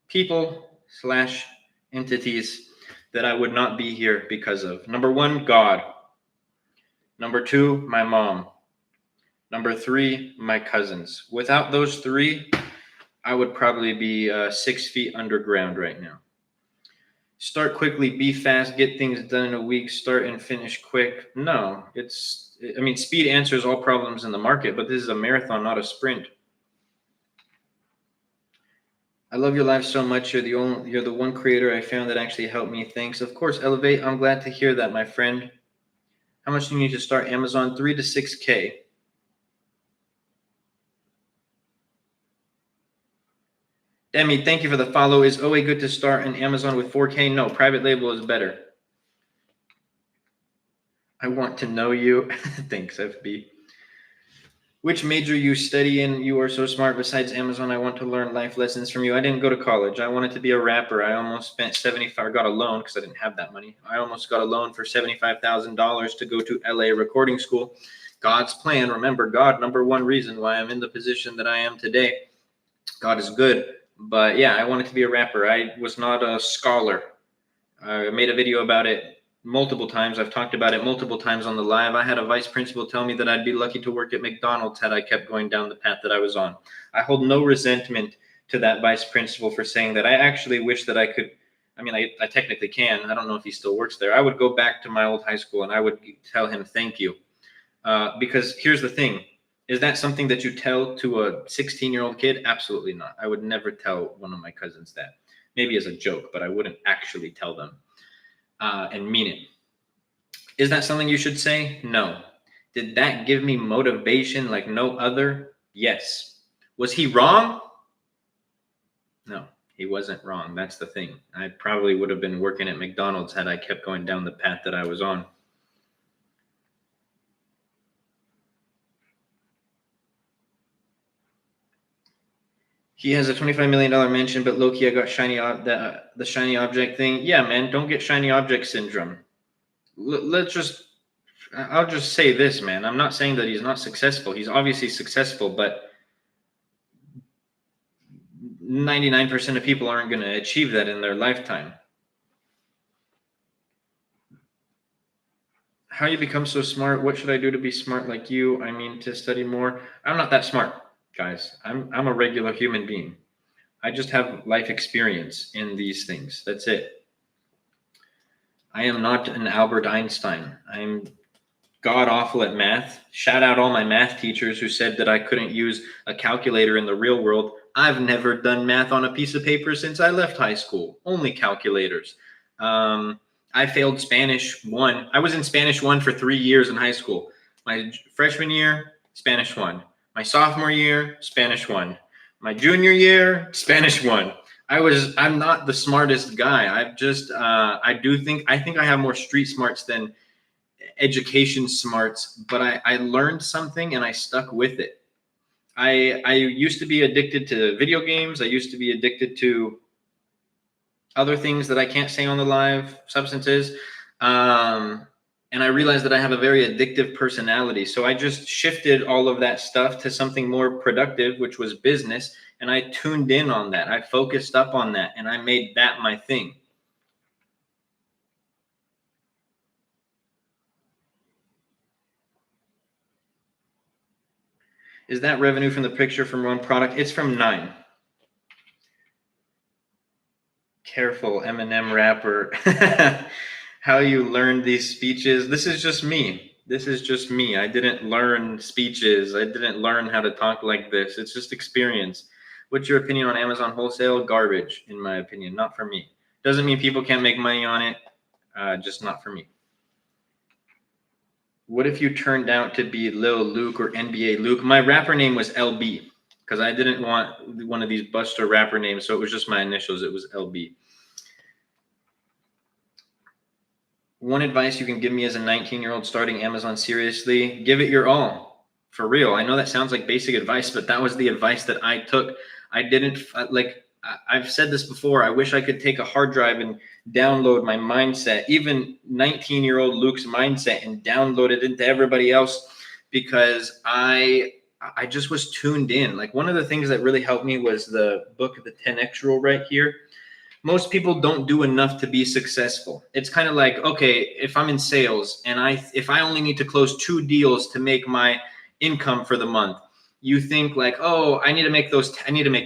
people / entities that I would not be here because of. Number 1, God. Number 2, my mom. Number 3, my cousins. Without those 3, I would probably be 6 feet underground right now. Start quickly, be fast, get things done in a week, start and finish quick. No, speed answers all problems in the market, but this is a marathon, not a sprint. I love your life so much. You're the one creator I found that actually helped me. Thanks. Of course, Elevate. I'm glad to hear that, my friend. How much do you need to start Amazon? 3 to 6K. Demi, thank you for the follow. Is OA good to start in Amazon with 4K? No, private label is better. I want to know you. Thanks, FB. Which major you study in? You are so smart. Besides Amazon, I want to learn life lessons from you. I didn't go to college. I wanted to be a rapper. I almost spent got a loan because I didn't have that money. I almost got a loan for $75,000 to go to LA recording school. God's plan. Remember, God, number one reason why I'm in the position that I am today. God is good. But yeah, I wanted to be a rapper. I was not a scholar. I made a video about it multiple times. I've talked about it multiple times on the live. I had a vice principal tell me that I'd be lucky to work at McDonald's had I kept going down the path that I was on. I hold no resentment to that vice principal for saying that. I actually wish that I could. I technically can. I don't know if he still works there. I would go back to my old high school and I would tell him thank you. Because here's the thing. Is that something that you tell to a 16-year-old kid? Absolutely not. I would never tell one of my cousins that. Maybe as a joke, but I wouldn't actually tell them and mean it. Is that something you should say? No. Did that give me motivation like no other? Yes. Was he wrong? No, he wasn't wrong. That's the thing. I probably would have been working at McDonald's had I kept going down the path that I was on. He has a $25 million mansion, but low-key I got the shiny object thing. Yeah, man, don't get shiny object syndrome. Let's just I'll just say this, man. I'm not saying that he's not successful. He's obviously successful, but 99% of people aren't going to achieve that in their lifetime. How you become so smart? What should I do to be smart like you? I mean, to study more. I'm not that smart, guys. I'm a regular human being. I just have life experience in these things. That's it. I am not an Albert Einstein. I'm god awful at math. Shout out all my math teachers who said that I couldn't use a calculator in the real world. I've never done math on a piece of paper since I left high school. Only calculators. I failed Spanish 1. I was in Spanish 1 for 3 years in high school. My freshman year, Spanish 1. My sophomore year, Spanish 1. My junior year, Spanish 1. I'm not the smartest guy. I think I have more street smarts than education smarts, but I learned something and I stuck with it. I used to be addicted to video games. I used to be addicted to other things that I can't say on the live, substances. And I realized that I have a very addictive personality. So I just shifted all of that stuff to something more productive, which was business. And I tuned in on that. I focused up on that and I made that my thing. Is that revenue from the picture from one product? It's from 9. Careful, Eminem rapper. How you learned these speeches. This is just me. This is just me. I didn't learn speeches. I didn't learn how to talk like this. It's just experience. What's your opinion on Amazon wholesale? Garbage, in my opinion. Not for me. Doesn't mean people can't make money on it. Just not for me. What if you turned out to be Lil Luke or NBA Luke? My rapper name was LB because I didn't want one of these Buster rapper names, so it was just my initials. It was LB. One advice you can give me as a 19-year-old starting Amazon seriously, give it your all. For real. I know that sounds like basic advice, but that was the advice that I took. I didn't like, I've said this before. I wish I could take a hard drive and download my mindset, even 19-year-old Luke's mindset, and download it into everybody else because I just was tuned in. Like one of the things that really helped me was the book, The 10X Rule right here. Most people don't do enough to be successful. It's kind of like, okay, if I'm in sales and if I only need to close 2 deals to make my income for the month, you think like, oh, I need to make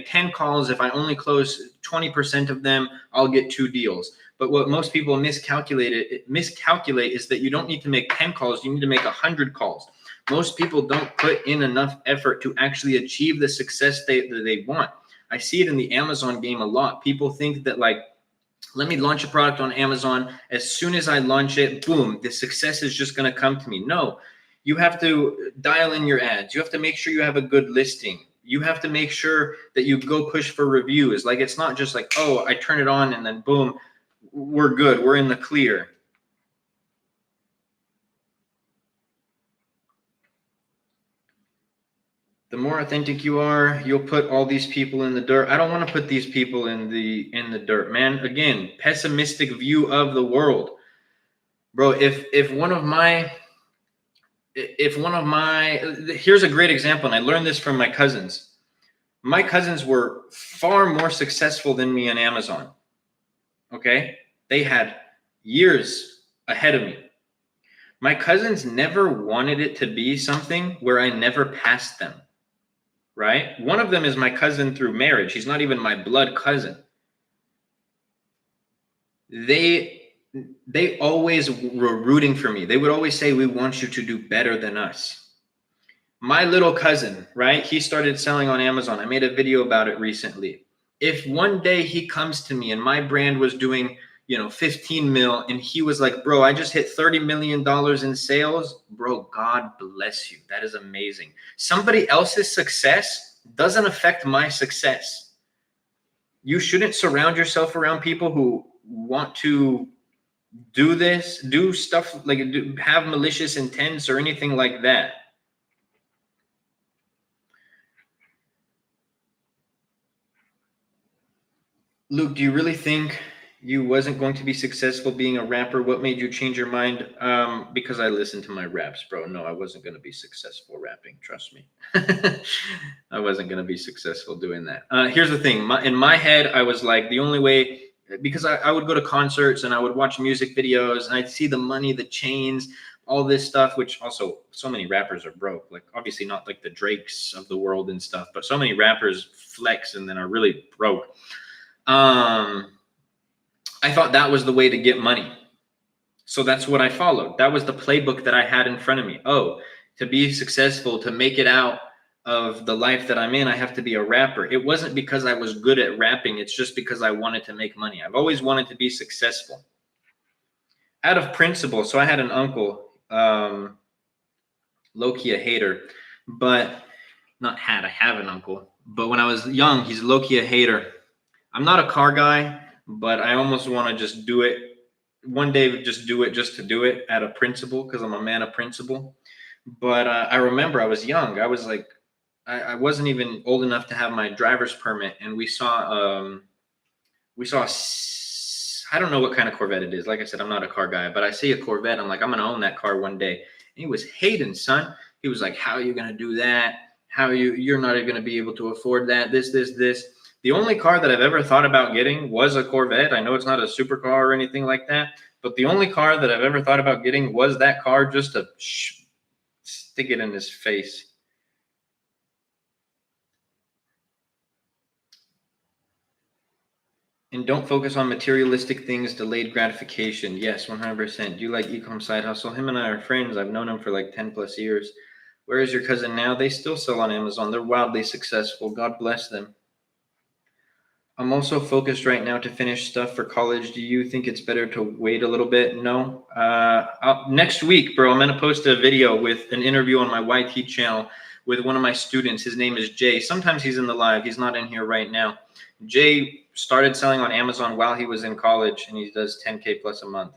10 calls. If I only close 20% of them, I'll get 2 deals. But what most people miscalculate is that you don't need to make 10 calls. You need to make 100 calls. Most people don't put in enough effort to actually achieve the success that they want. I see it in the Amazon game a lot. People think that like, let me launch a product on Amazon. As soon as I launch it, boom, the success is just going to come to me. No, you have to dial in your ads. You have to make sure you have a good listing. You have to make sure that you go push for reviews. Like it's not just like, oh, I turn it on and then boom, we're good. We're in the clear. The more authentic you are, you'll put all these people in the dirt. I don't want to put these people in the dirt, man. Again, pessimistic view of the world. Bro, if one of my here's a great example, and I learned this from my cousins. My cousins were far more successful than me on Amazon. Okay? They had years ahead of me. My cousins never wanted it to be something where I never passed them. Right? One of them is my cousin through marriage. He's not even my blood cousin. They always were rooting for me. They would always say, we want you to do better than us. My little cousin, right? He started selling on Amazon. I made a video about it recently. If one day he comes to me and my brand was doing 15 mil and he was like, bro, I just hit $30 million in sales. Bro, God bless you. That is amazing. Somebody else's success doesn't affect my success. You shouldn't surround yourself around people who want to do stuff like have malicious intents or anything like that. Luke, do you really think You wasn't going to be successful being a rapper. What made you change your mind? Because I listened to my raps, bro. No, I wasn't going to be successful rapping. Trust me. I wasn't going to be successful doing that. Here's the thing. In my head, I was like, the only way, because I would go to concerts and I would watch music videos and I'd see the money, the chains, all this stuff, which also so many rappers are broke. Like, obviously not like the Drakes of the world and stuff, but so many rappers flex and then are really broke. I thought that was the way to get money. So that's what I followed. That was the playbook that I had in front of me. Oh, to be successful, to make it out of the life that I'm in, I have to be a rapper. It wasn't because I was good at rapping. It's just because I wanted to make money. I've always wanted to be successful. Out of principle. So I had an uncle, low-key a hater, but not had, I have an uncle. But when I was young, he's low-key a hater. I'm not a car guy, but I almost want to just do it one day, just do it just to do it out of principle, because I'm a man of principle. But I remember I was young. I was like, I wasn't even old enough to have my driver's permit, and we saw I don't know what kind of Corvette it is. Like I said, I'm not a car guy, but I see a Corvette. I'm like, I'm gonna own that car one day. And he was hating, son. He was like, how are you gonna do that? You're not even gonna be able to afford that? This. The only car that I've ever thought about getting was a Corvette. I know it's not a supercar or anything like that, but the only car that I've ever thought about getting was that car, just to stick it in his face. And don't focus on materialistic things, delayed gratification. Yes, 100%. Do you like e-com side hustle? Him and I are friends. I've known him for like 10 plus years. Where is your cousin now? They still sell on Amazon. They're wildly successful. God bless them. I'm also focused right now to finish stuff for college. Do you think it's better to wait a little bit? No. Next week, bro, I'm going to post a video with an interview on my YT channel with one of my students. His name is Jay. Sometimes he's in the live. He's not in here right now. Jay started selling on Amazon while he was in college, and he does 10K plus a month.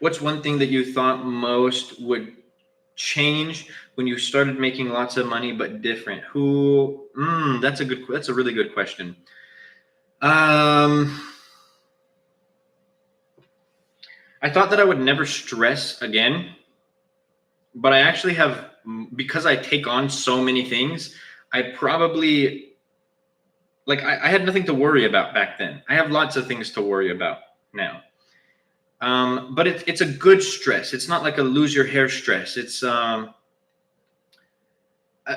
What's one thing that you thought most would change when you started making lots of money but different? That's a really good question. I thought that I would never stress again, but I actually have, because I take on so many things, I probably, like, I had nothing to worry about back then. I have lots of things to worry about now. But it's a good stress. It's not like a lose your hair stress. It's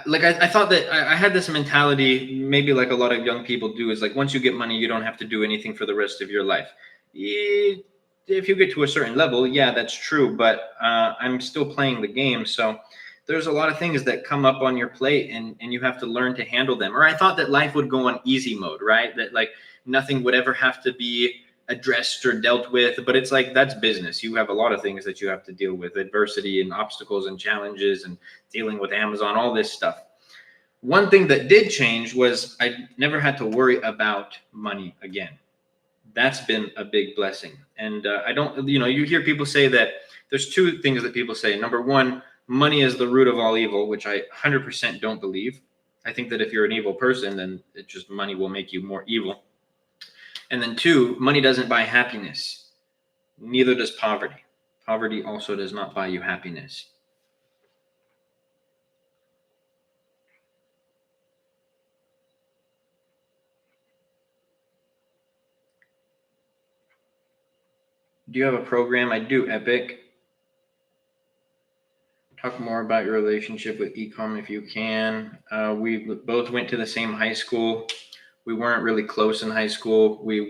like I thought that I had this mentality, maybe like a lot of young people do, is like, once you get money, you don't have to do anything for the rest of your life. If you get to a certain level, yeah, that's true. But I'm still playing the game, so there's a lot of things that come up on your plate, and you have to learn to handle them. Or I thought that life would go on easy mode, right? That like nothing would ever have to be addressed or dealt with, but it's like, that's business. You have a lot of things that you have to deal with, adversity and obstacles and challenges and dealing with Amazon, all this stuff. One thing that did change was I never had to worry about money again. That's been a big blessing. And I don't, you hear people say that there's two things that people say. Number one, money is the root of all evil, which I 100% don't believe. I think that if you're an evil person, then money will make you more evil. And then two, money doesn't buy happiness. Neither does poverty. Poverty also does not buy you happiness. Do you have a program? I do, Epic. Talk more about your relationship with e-com if you can. We both went to the same high school. We weren't really close in high school. We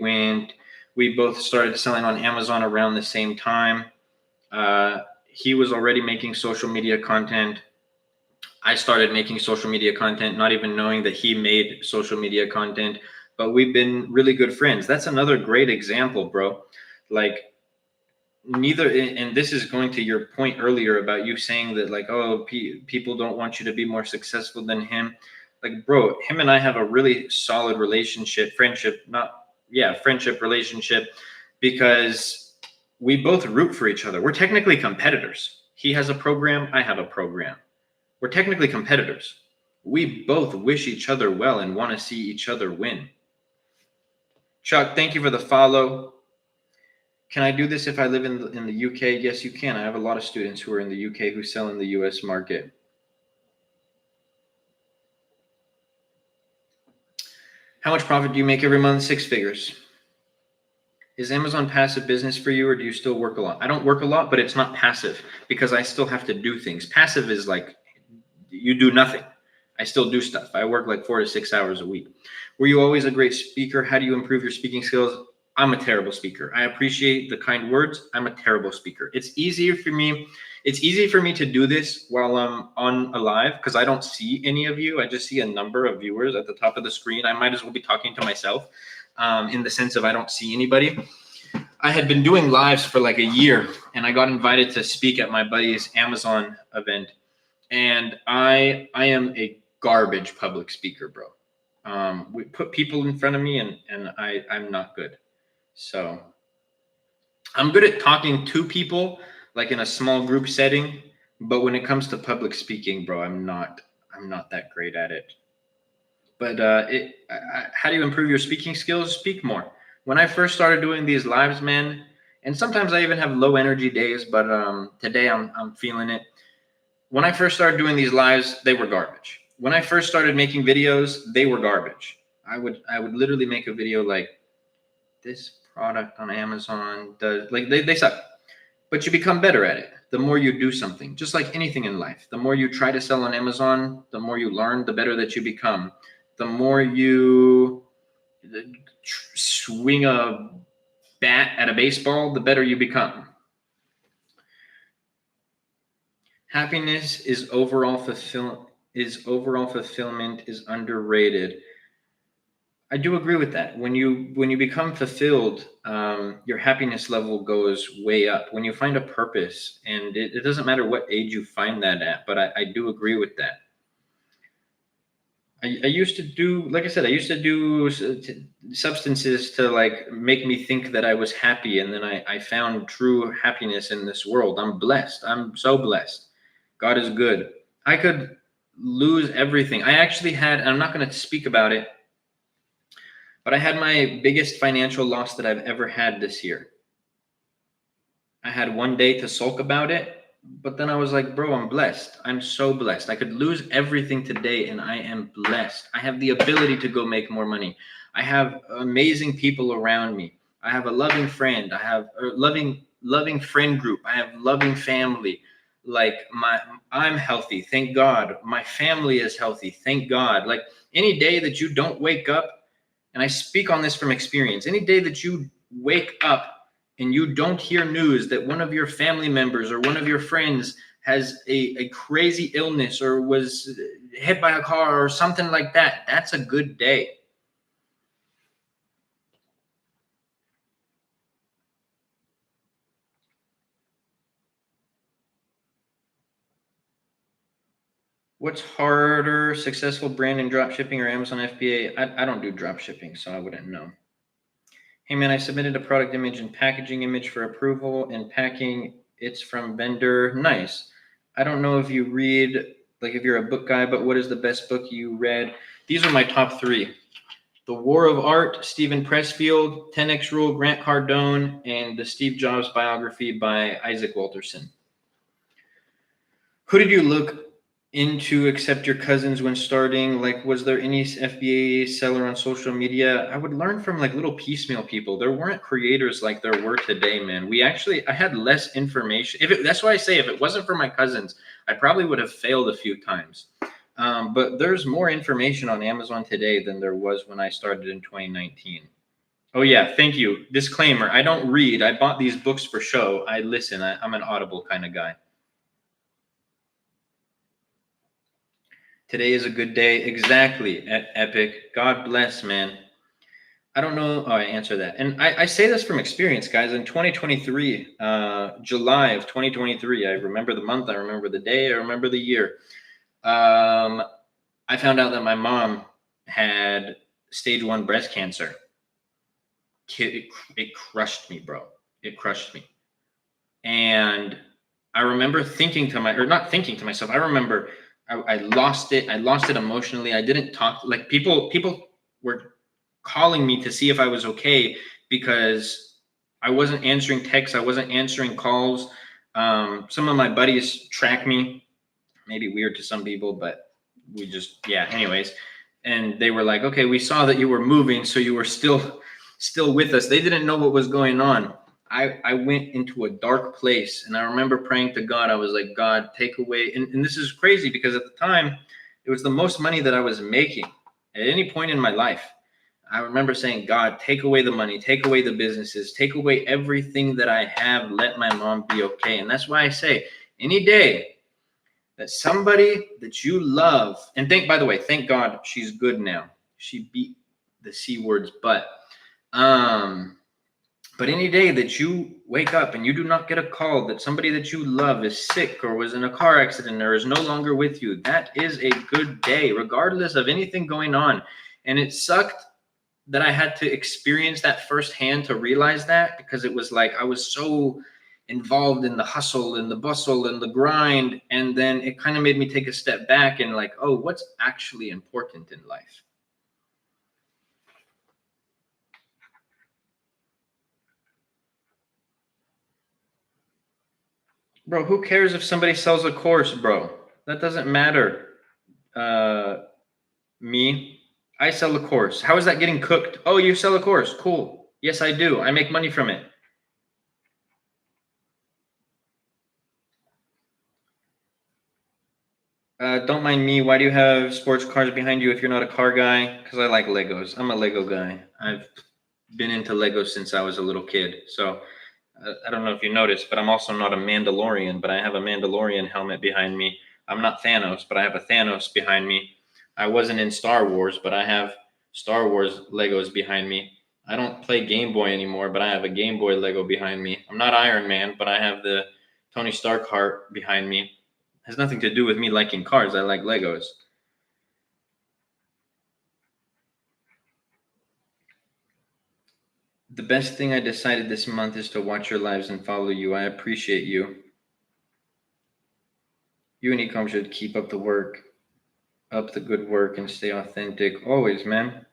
both started selling on Amazon around the same time. He was already making social media content. I started making social media content, not even knowing that he made social media content, but we've been really good friends. That's another great example, bro. Like, and this is going to your point earlier about you saying that, like, oh, people don't want you to be more successful than him. Like, bro, him and I have a really solid friendship relationship, because we both root for each other. We're technically competitors. He has a program, I have a program. We're technically competitors. We both wish each other well and want to see each other win. Chuck, thank you for the follow. Can I do this if I live in the UK? Yes, you can. I have a lot of students who are in the UK who sell in the US market. How much profit do you make every month? 6 figures. Is Amazon passive business for you, or do you still work a lot? I don't work a lot, but it's not passive because I still have to do things. Passive is like you do nothing. I still do stuff. I work like 4 to 6 hours a week. Were you always a great speaker? How do you improve your speaking skills? I'm a terrible speaker. I appreciate the kind words. I'm a terrible speaker. It's easier for me. It's easy for me to do this while I'm on a live because I don't see any of you. I just see a number of viewers at the top of the screen. I might as well be talking to myself in the sense of I don't see anybody. I had been doing lives for like a year, and I got invited to speak at my buddy's Amazon event. And I am a garbage public speaker, bro. We put people in front of me, and I'm not good. So I'm good at talking to people, like in a small group setting. But when it comes to public speaking, bro, I'm not that great at it. But how do you improve your speaking skills? Speak more. When I first started doing these lives, man, and sometimes I even have low energy days, but today I'm feeling it. When I first started doing these lives, they were garbage. When I first started making videos, they were garbage. I would literally make a video like this product on Amazon does, like they suck. But you become better at it the more you do something. Just like anything in life, the more you try to sell on Amazon, the more you learn, the better that you become. The more you swing a bat at a baseball, the better you become. Happiness is overall fulfillment is underrated. I do agree with that. When you become fulfilled, your happiness level goes way up. When you find a purpose, and it doesn't matter what age you find that at, but I do agree with that. I used to do, like I said, I used to do substances to like make me think that I was happy, and then I found true happiness in this world. I'm blessed. I'm so blessed. God is good. I could lose everything. I actually had, I'm not going to speak about it, but I had my biggest financial loss that I've ever had this year. I had one day to sulk about it, but then I was like, bro, I'm blessed. I'm so blessed. I could lose everything today, and I am blessed. I have the ability to go make more money. I have amazing people around me. I have a loving friend. I have a loving friend group. I have loving family. Like I'm healthy, thank God. My family is healthy, thank God. Like any day that you don't wake up, and I speak on this from experience, any day that you wake up and you don't hear news that one of your family members or one of your friends has a crazy illness or was hit by a car or something like that, that's a good day. What's harder, successful brand and drop shipping or Amazon FBA? I don't do drop shipping, so I wouldn't know. Hey man, I submitted a product image and packaging image for approval and packing. It's from vendor. Nice. I don't know if you read, like if you're a book guy, but what is the best book you read? These are my top 3. The War of Art, Stephen Pressfield, 10X Rule, Grant Cardone, and the Steve Jobs biography by Isaac Walterson. Who did you look into except your cousins when starting? Like, was there any FBA seller on social media? I would learn from like little piecemeal people. There weren't creators like there were today, man. I had less information. That's why I say if it wasn't for my cousins, I probably would have failed a few times. But there's more information on Amazon today than there was when I started in 2019. Oh yeah, thank you. Disclaimer, I don't read. I bought these books for show. I listen. I'm an Audible kind of guy. Today is a good day. Exactly, Epic. God bless, man. I don't know. Oh, I answer that. And I say this from experience, guys. In 2023, July of 2023, I remember the month, I remember the day, I remember the year. I found out that my mom had stage 1 breast cancer. It crushed me, bro. It crushed me. And I remember not thinking to myself, I remember I lost it. I lost it emotionally. I didn't talk, like people were calling me to see if I was okay because I wasn't answering texts. I wasn't answering calls. Some of my buddies track me, maybe weird to some people, but we just, yeah, anyways. And they were like, okay, we saw that you were moving, so you were still with us. They didn't know what was going on. I went into a dark place, and I remember praying to God. I was like, God, take away. And this is crazy because at the time, it was the most money that I was making at any point in my life. I remember saying, God, take away the money, take away the businesses, take away everything that I have. Let my mom be okay. And that's why I say, any day that somebody that you love, and by the way, thank God she's good now. She beat the C words, but any day that you wake up and you do not get a call that somebody that you love is sick or was in a car accident or is no longer with you, that is a good day, regardless of anything going on. And it sucked that I had to experience that firsthand to realize that, because it was like I was so involved in the hustle and the bustle and the grind. And then it kind of made me take a step back and like, oh, what's actually important in life? Bro, who cares if somebody sells a course, bro? That doesn't matter. Me, I sell a course. How is that getting cooked? Oh, you sell a course. Cool. Yes, I do. I make money from it. Don't mind me. Why do you have sports cars behind you if you're not a car guy? Because I like Legos. I'm a Lego guy. I've been into Legos since I was a little kid. So I don't know if you noticed, but I'm also not a Mandalorian, but I have a Mandalorian helmet behind me. I'm not Thanos, but I have a Thanos behind me. I wasn't in Star Wars, but I have Star Wars Legos behind me. I don't play Game Boy anymore, but I have a Game Boy Lego behind me. I'm not Iron Man, but I have the Tony Stark heart behind me. It has nothing to do with me liking cars. I like Legos. The best thing I decided this month is to watch your lives and follow you. I appreciate you. You and Ecom should keep up the work, up the good work, and stay authentic. Always, man.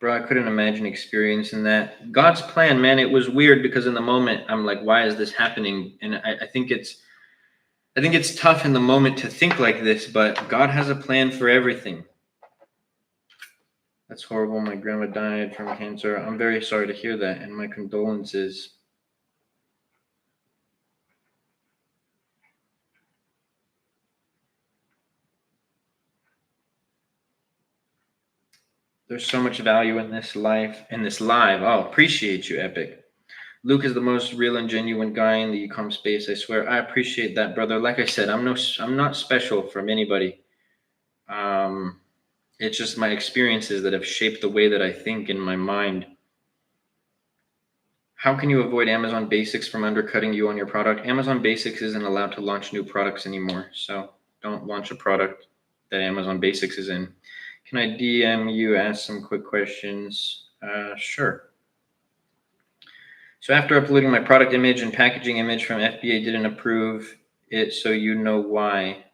Bro, I couldn't imagine experiencing that. God's plan, man, it was weird because in the moment I'm like, why is this happening? And I think it's tough in the moment to think like this, but God has a plan for everything. That's horrible. My grandma died from cancer. I'm very sorry to hear that, and my condolences. There's so much value in this life, in this live. Oh, appreciate you, Epic. Luke is the most real and genuine guy in the e-com space. I swear. I appreciate that, brother. Like I said, I'm not special from anybody. It's just my experiences that have shaped the way that I think in my mind. How can you avoid Amazon Basics from undercutting you on your product? Amazon Basics isn't allowed to launch new products anymore, so don't launch a product that Amazon Basics is in. Can I DM you, ask some quick questions? Sure. So after uploading my product image and packaging image from FBA didn't approve it, so you know why.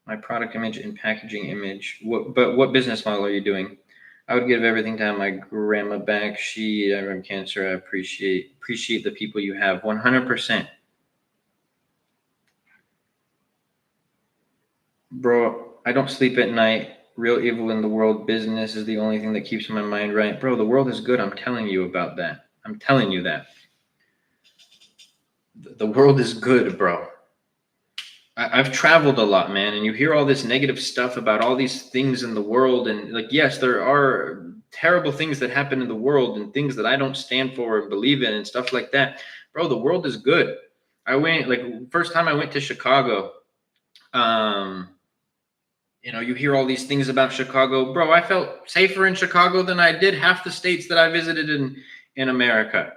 My product image and packaging image. What business model are you doing? I would give everything to have my grandma back. She died from cancer. I appreciate the people you have. 100%. Bro, I don't sleep at night. Real evil in the world. Business is the only thing that keeps my mind right. Bro, the world is good. I'm telling you about that. I'm telling you that. The world is good, bro. I've traveled a lot, man, and you hear all this negative stuff about all these things in the world. And like, yes, there are terrible things that happen in the world and things that I don't stand for and believe in and stuff like that. Bro, the world is good. I went, like, first time I went to Chicago, you hear all these things about Chicago. Bro, I felt safer in Chicago than I did half the states that I visited in America.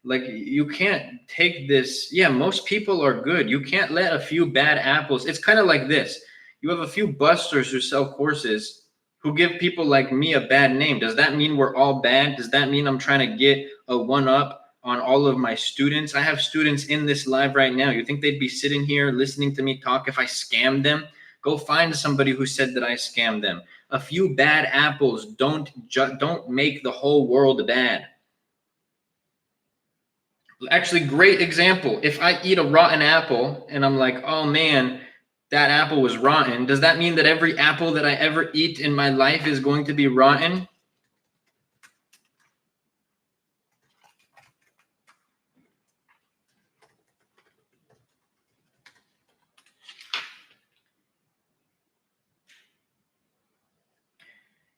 Like, you can't take this. Yeah, most people are good. You can't let a few bad apples. It's kind of like this. You have a few busters who sell courses who give people like me a bad name. Does that mean we're all bad? Does that mean I'm trying to get a one-up on all of my students? I have students in this live right now. You think they'd be sitting here listening to me talk if I scammed them? Go find somebody who said that I scammed them. A few bad apples don't make the whole world bad. Actually, great example. If I eat a rotten apple and I'm like, oh man, that apple was rotten, does that mean that every apple that I ever eat in my life is going to be rotten?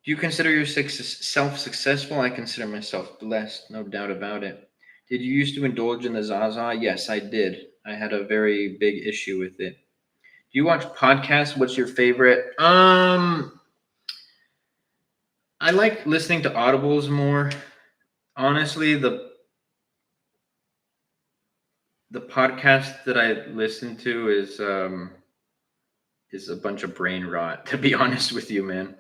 Do you consider yourself successful? I consider myself blessed, no doubt about it. Did you used to indulge in the Zaza? Yes, I did. I had a very big issue with it. Do you watch podcasts? What's your favorite? I like listening to audibles more. Honestly, the podcast that I listen to is a bunch of brain rot, to be honest with you, man.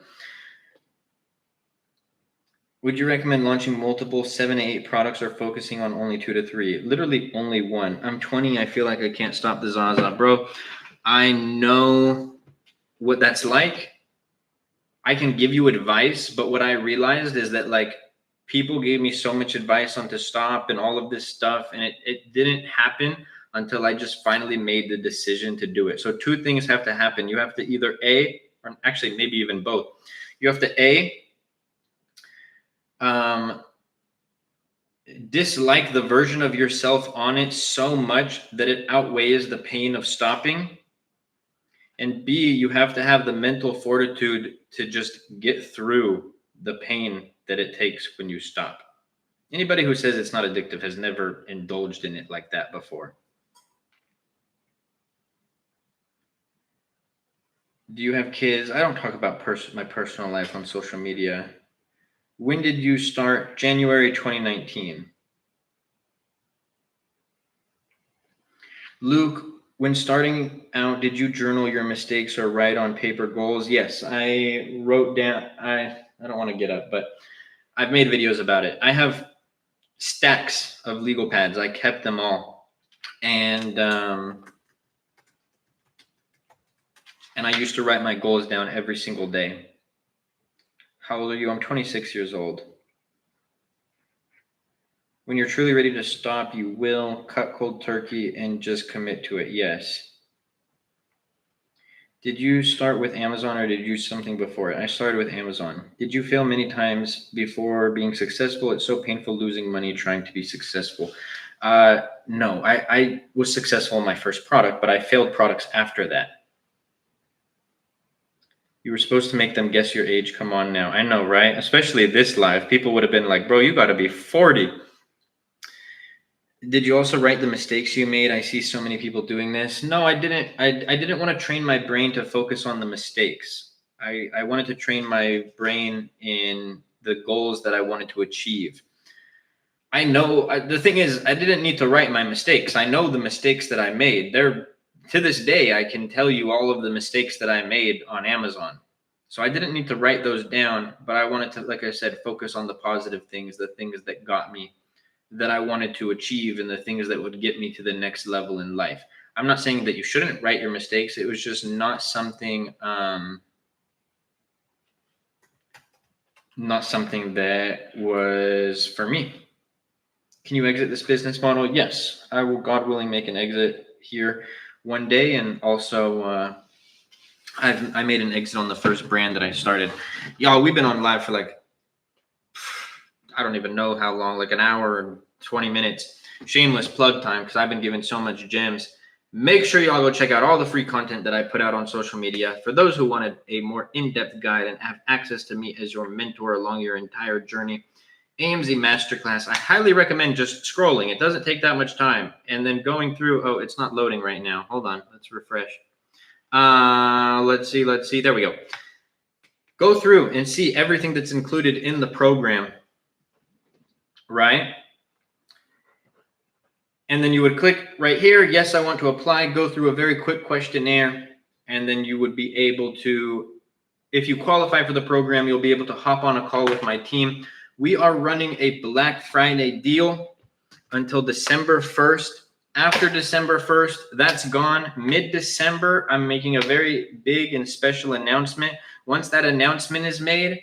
Would you recommend launching multiple 7 to 8 products or focusing on only 2 to 3? Literally only one. I'm 20. I feel like I can't stop the Zaza, bro. I know what that's like. I can give you advice, but what I realized is that like people gave me so much advice on to stop and all of this stuff, and it didn't happen until I just finally made the decision to do it. So 2 things have to happen. You have to either or actually maybe even both. You have to dislike the version of yourself on it so much that it outweighs the pain of stopping. And B, you have to have the mental fortitude to just get through the pain that it takes when you stop. Anybody who says it's not addictive has never indulged in it like that before. Do you have kids? I don't talk about my personal life on social media. When did you start? January 2019. Luke, when starting out, did you journal your mistakes or write on paper goals? Yes, I wrote down. I don't want to get up, but I've made videos about it. I have stacks of legal pads. I kept them all. And I used to write my goals down every single day. How old are you? I'm 26 years old. When you're truly ready to stop, you will cut cold turkey and just commit to it. Yes. Did you start with Amazon or did you use something before it? I started with Amazon. Did you fail many times before being successful? It's so painful losing money trying to be successful. No, I was successful in my first product, but I failed products after that. You were supposed to make them guess your age. Come on now. I know, right? Especially this live. People would have been like, bro, you got to be 40. Did you also write the mistakes you made? I see so many people doing this. No, I didn't. I didn't want to train my brain to focus on the mistakes. I wanted to train my brain in the goals that I wanted to achieve. I know the thing is, I didn't need to write my mistakes. I know the mistakes that I made. To this day, I can tell you all of the mistakes that I made on Amazon. So I didn't need to write those down, but I wanted to, like I said, focus on the positive things, the things that got me, that I wanted to achieve, and the things that would get me to the next level in life. I'm not saying that you shouldn't write your mistakes. It was just not something that was for me. Can you exit this business model? Yes, I will, God willing, make an exit here one day. And also, I made an exit on the first brand that I started. Y'all, we've been on live for like, I don't even know how long, like an hour and 20 minutes. Shameless plug time, because I've been giving so much gems. Make sure y'all go check out all the free content that I put out on social media. For those who wanted a more in-depth guide and have access to me as your mentor along your entire journey, AMZ Masterclass, I highly recommend just scrolling. It doesn't take that much time. And then going through, oh, it's not loading right now. Hold on, let's refresh. Let's see. There we go. Go through and see everything that's included in the program, right? And then you would click right here. Yes, I want to apply. Go through a very quick questionnaire. And then you would be able to, if you qualify for the program, you'll be able to hop on a call with my team. We are running a Black Friday deal until December 1st. After December 1st, that's gone. Mid-December, I'm making a very big and special announcement. Once that announcement is made,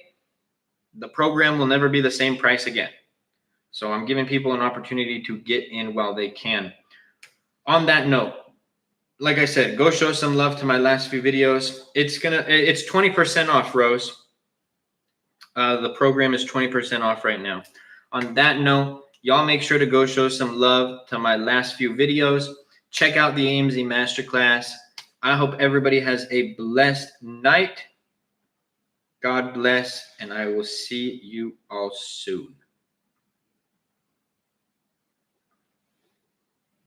the program will never be the same price again. So I'm giving people an opportunity to get in while they can. On that note, like I said, go show some love to my last few videos. It's 20% off, Rose. The program is 20% off right now. On that note, y'all make sure to go show some love to my last few videos. Check out the AMZ Masterclass. I hope everybody has a blessed night. God bless, and I will see you all soon.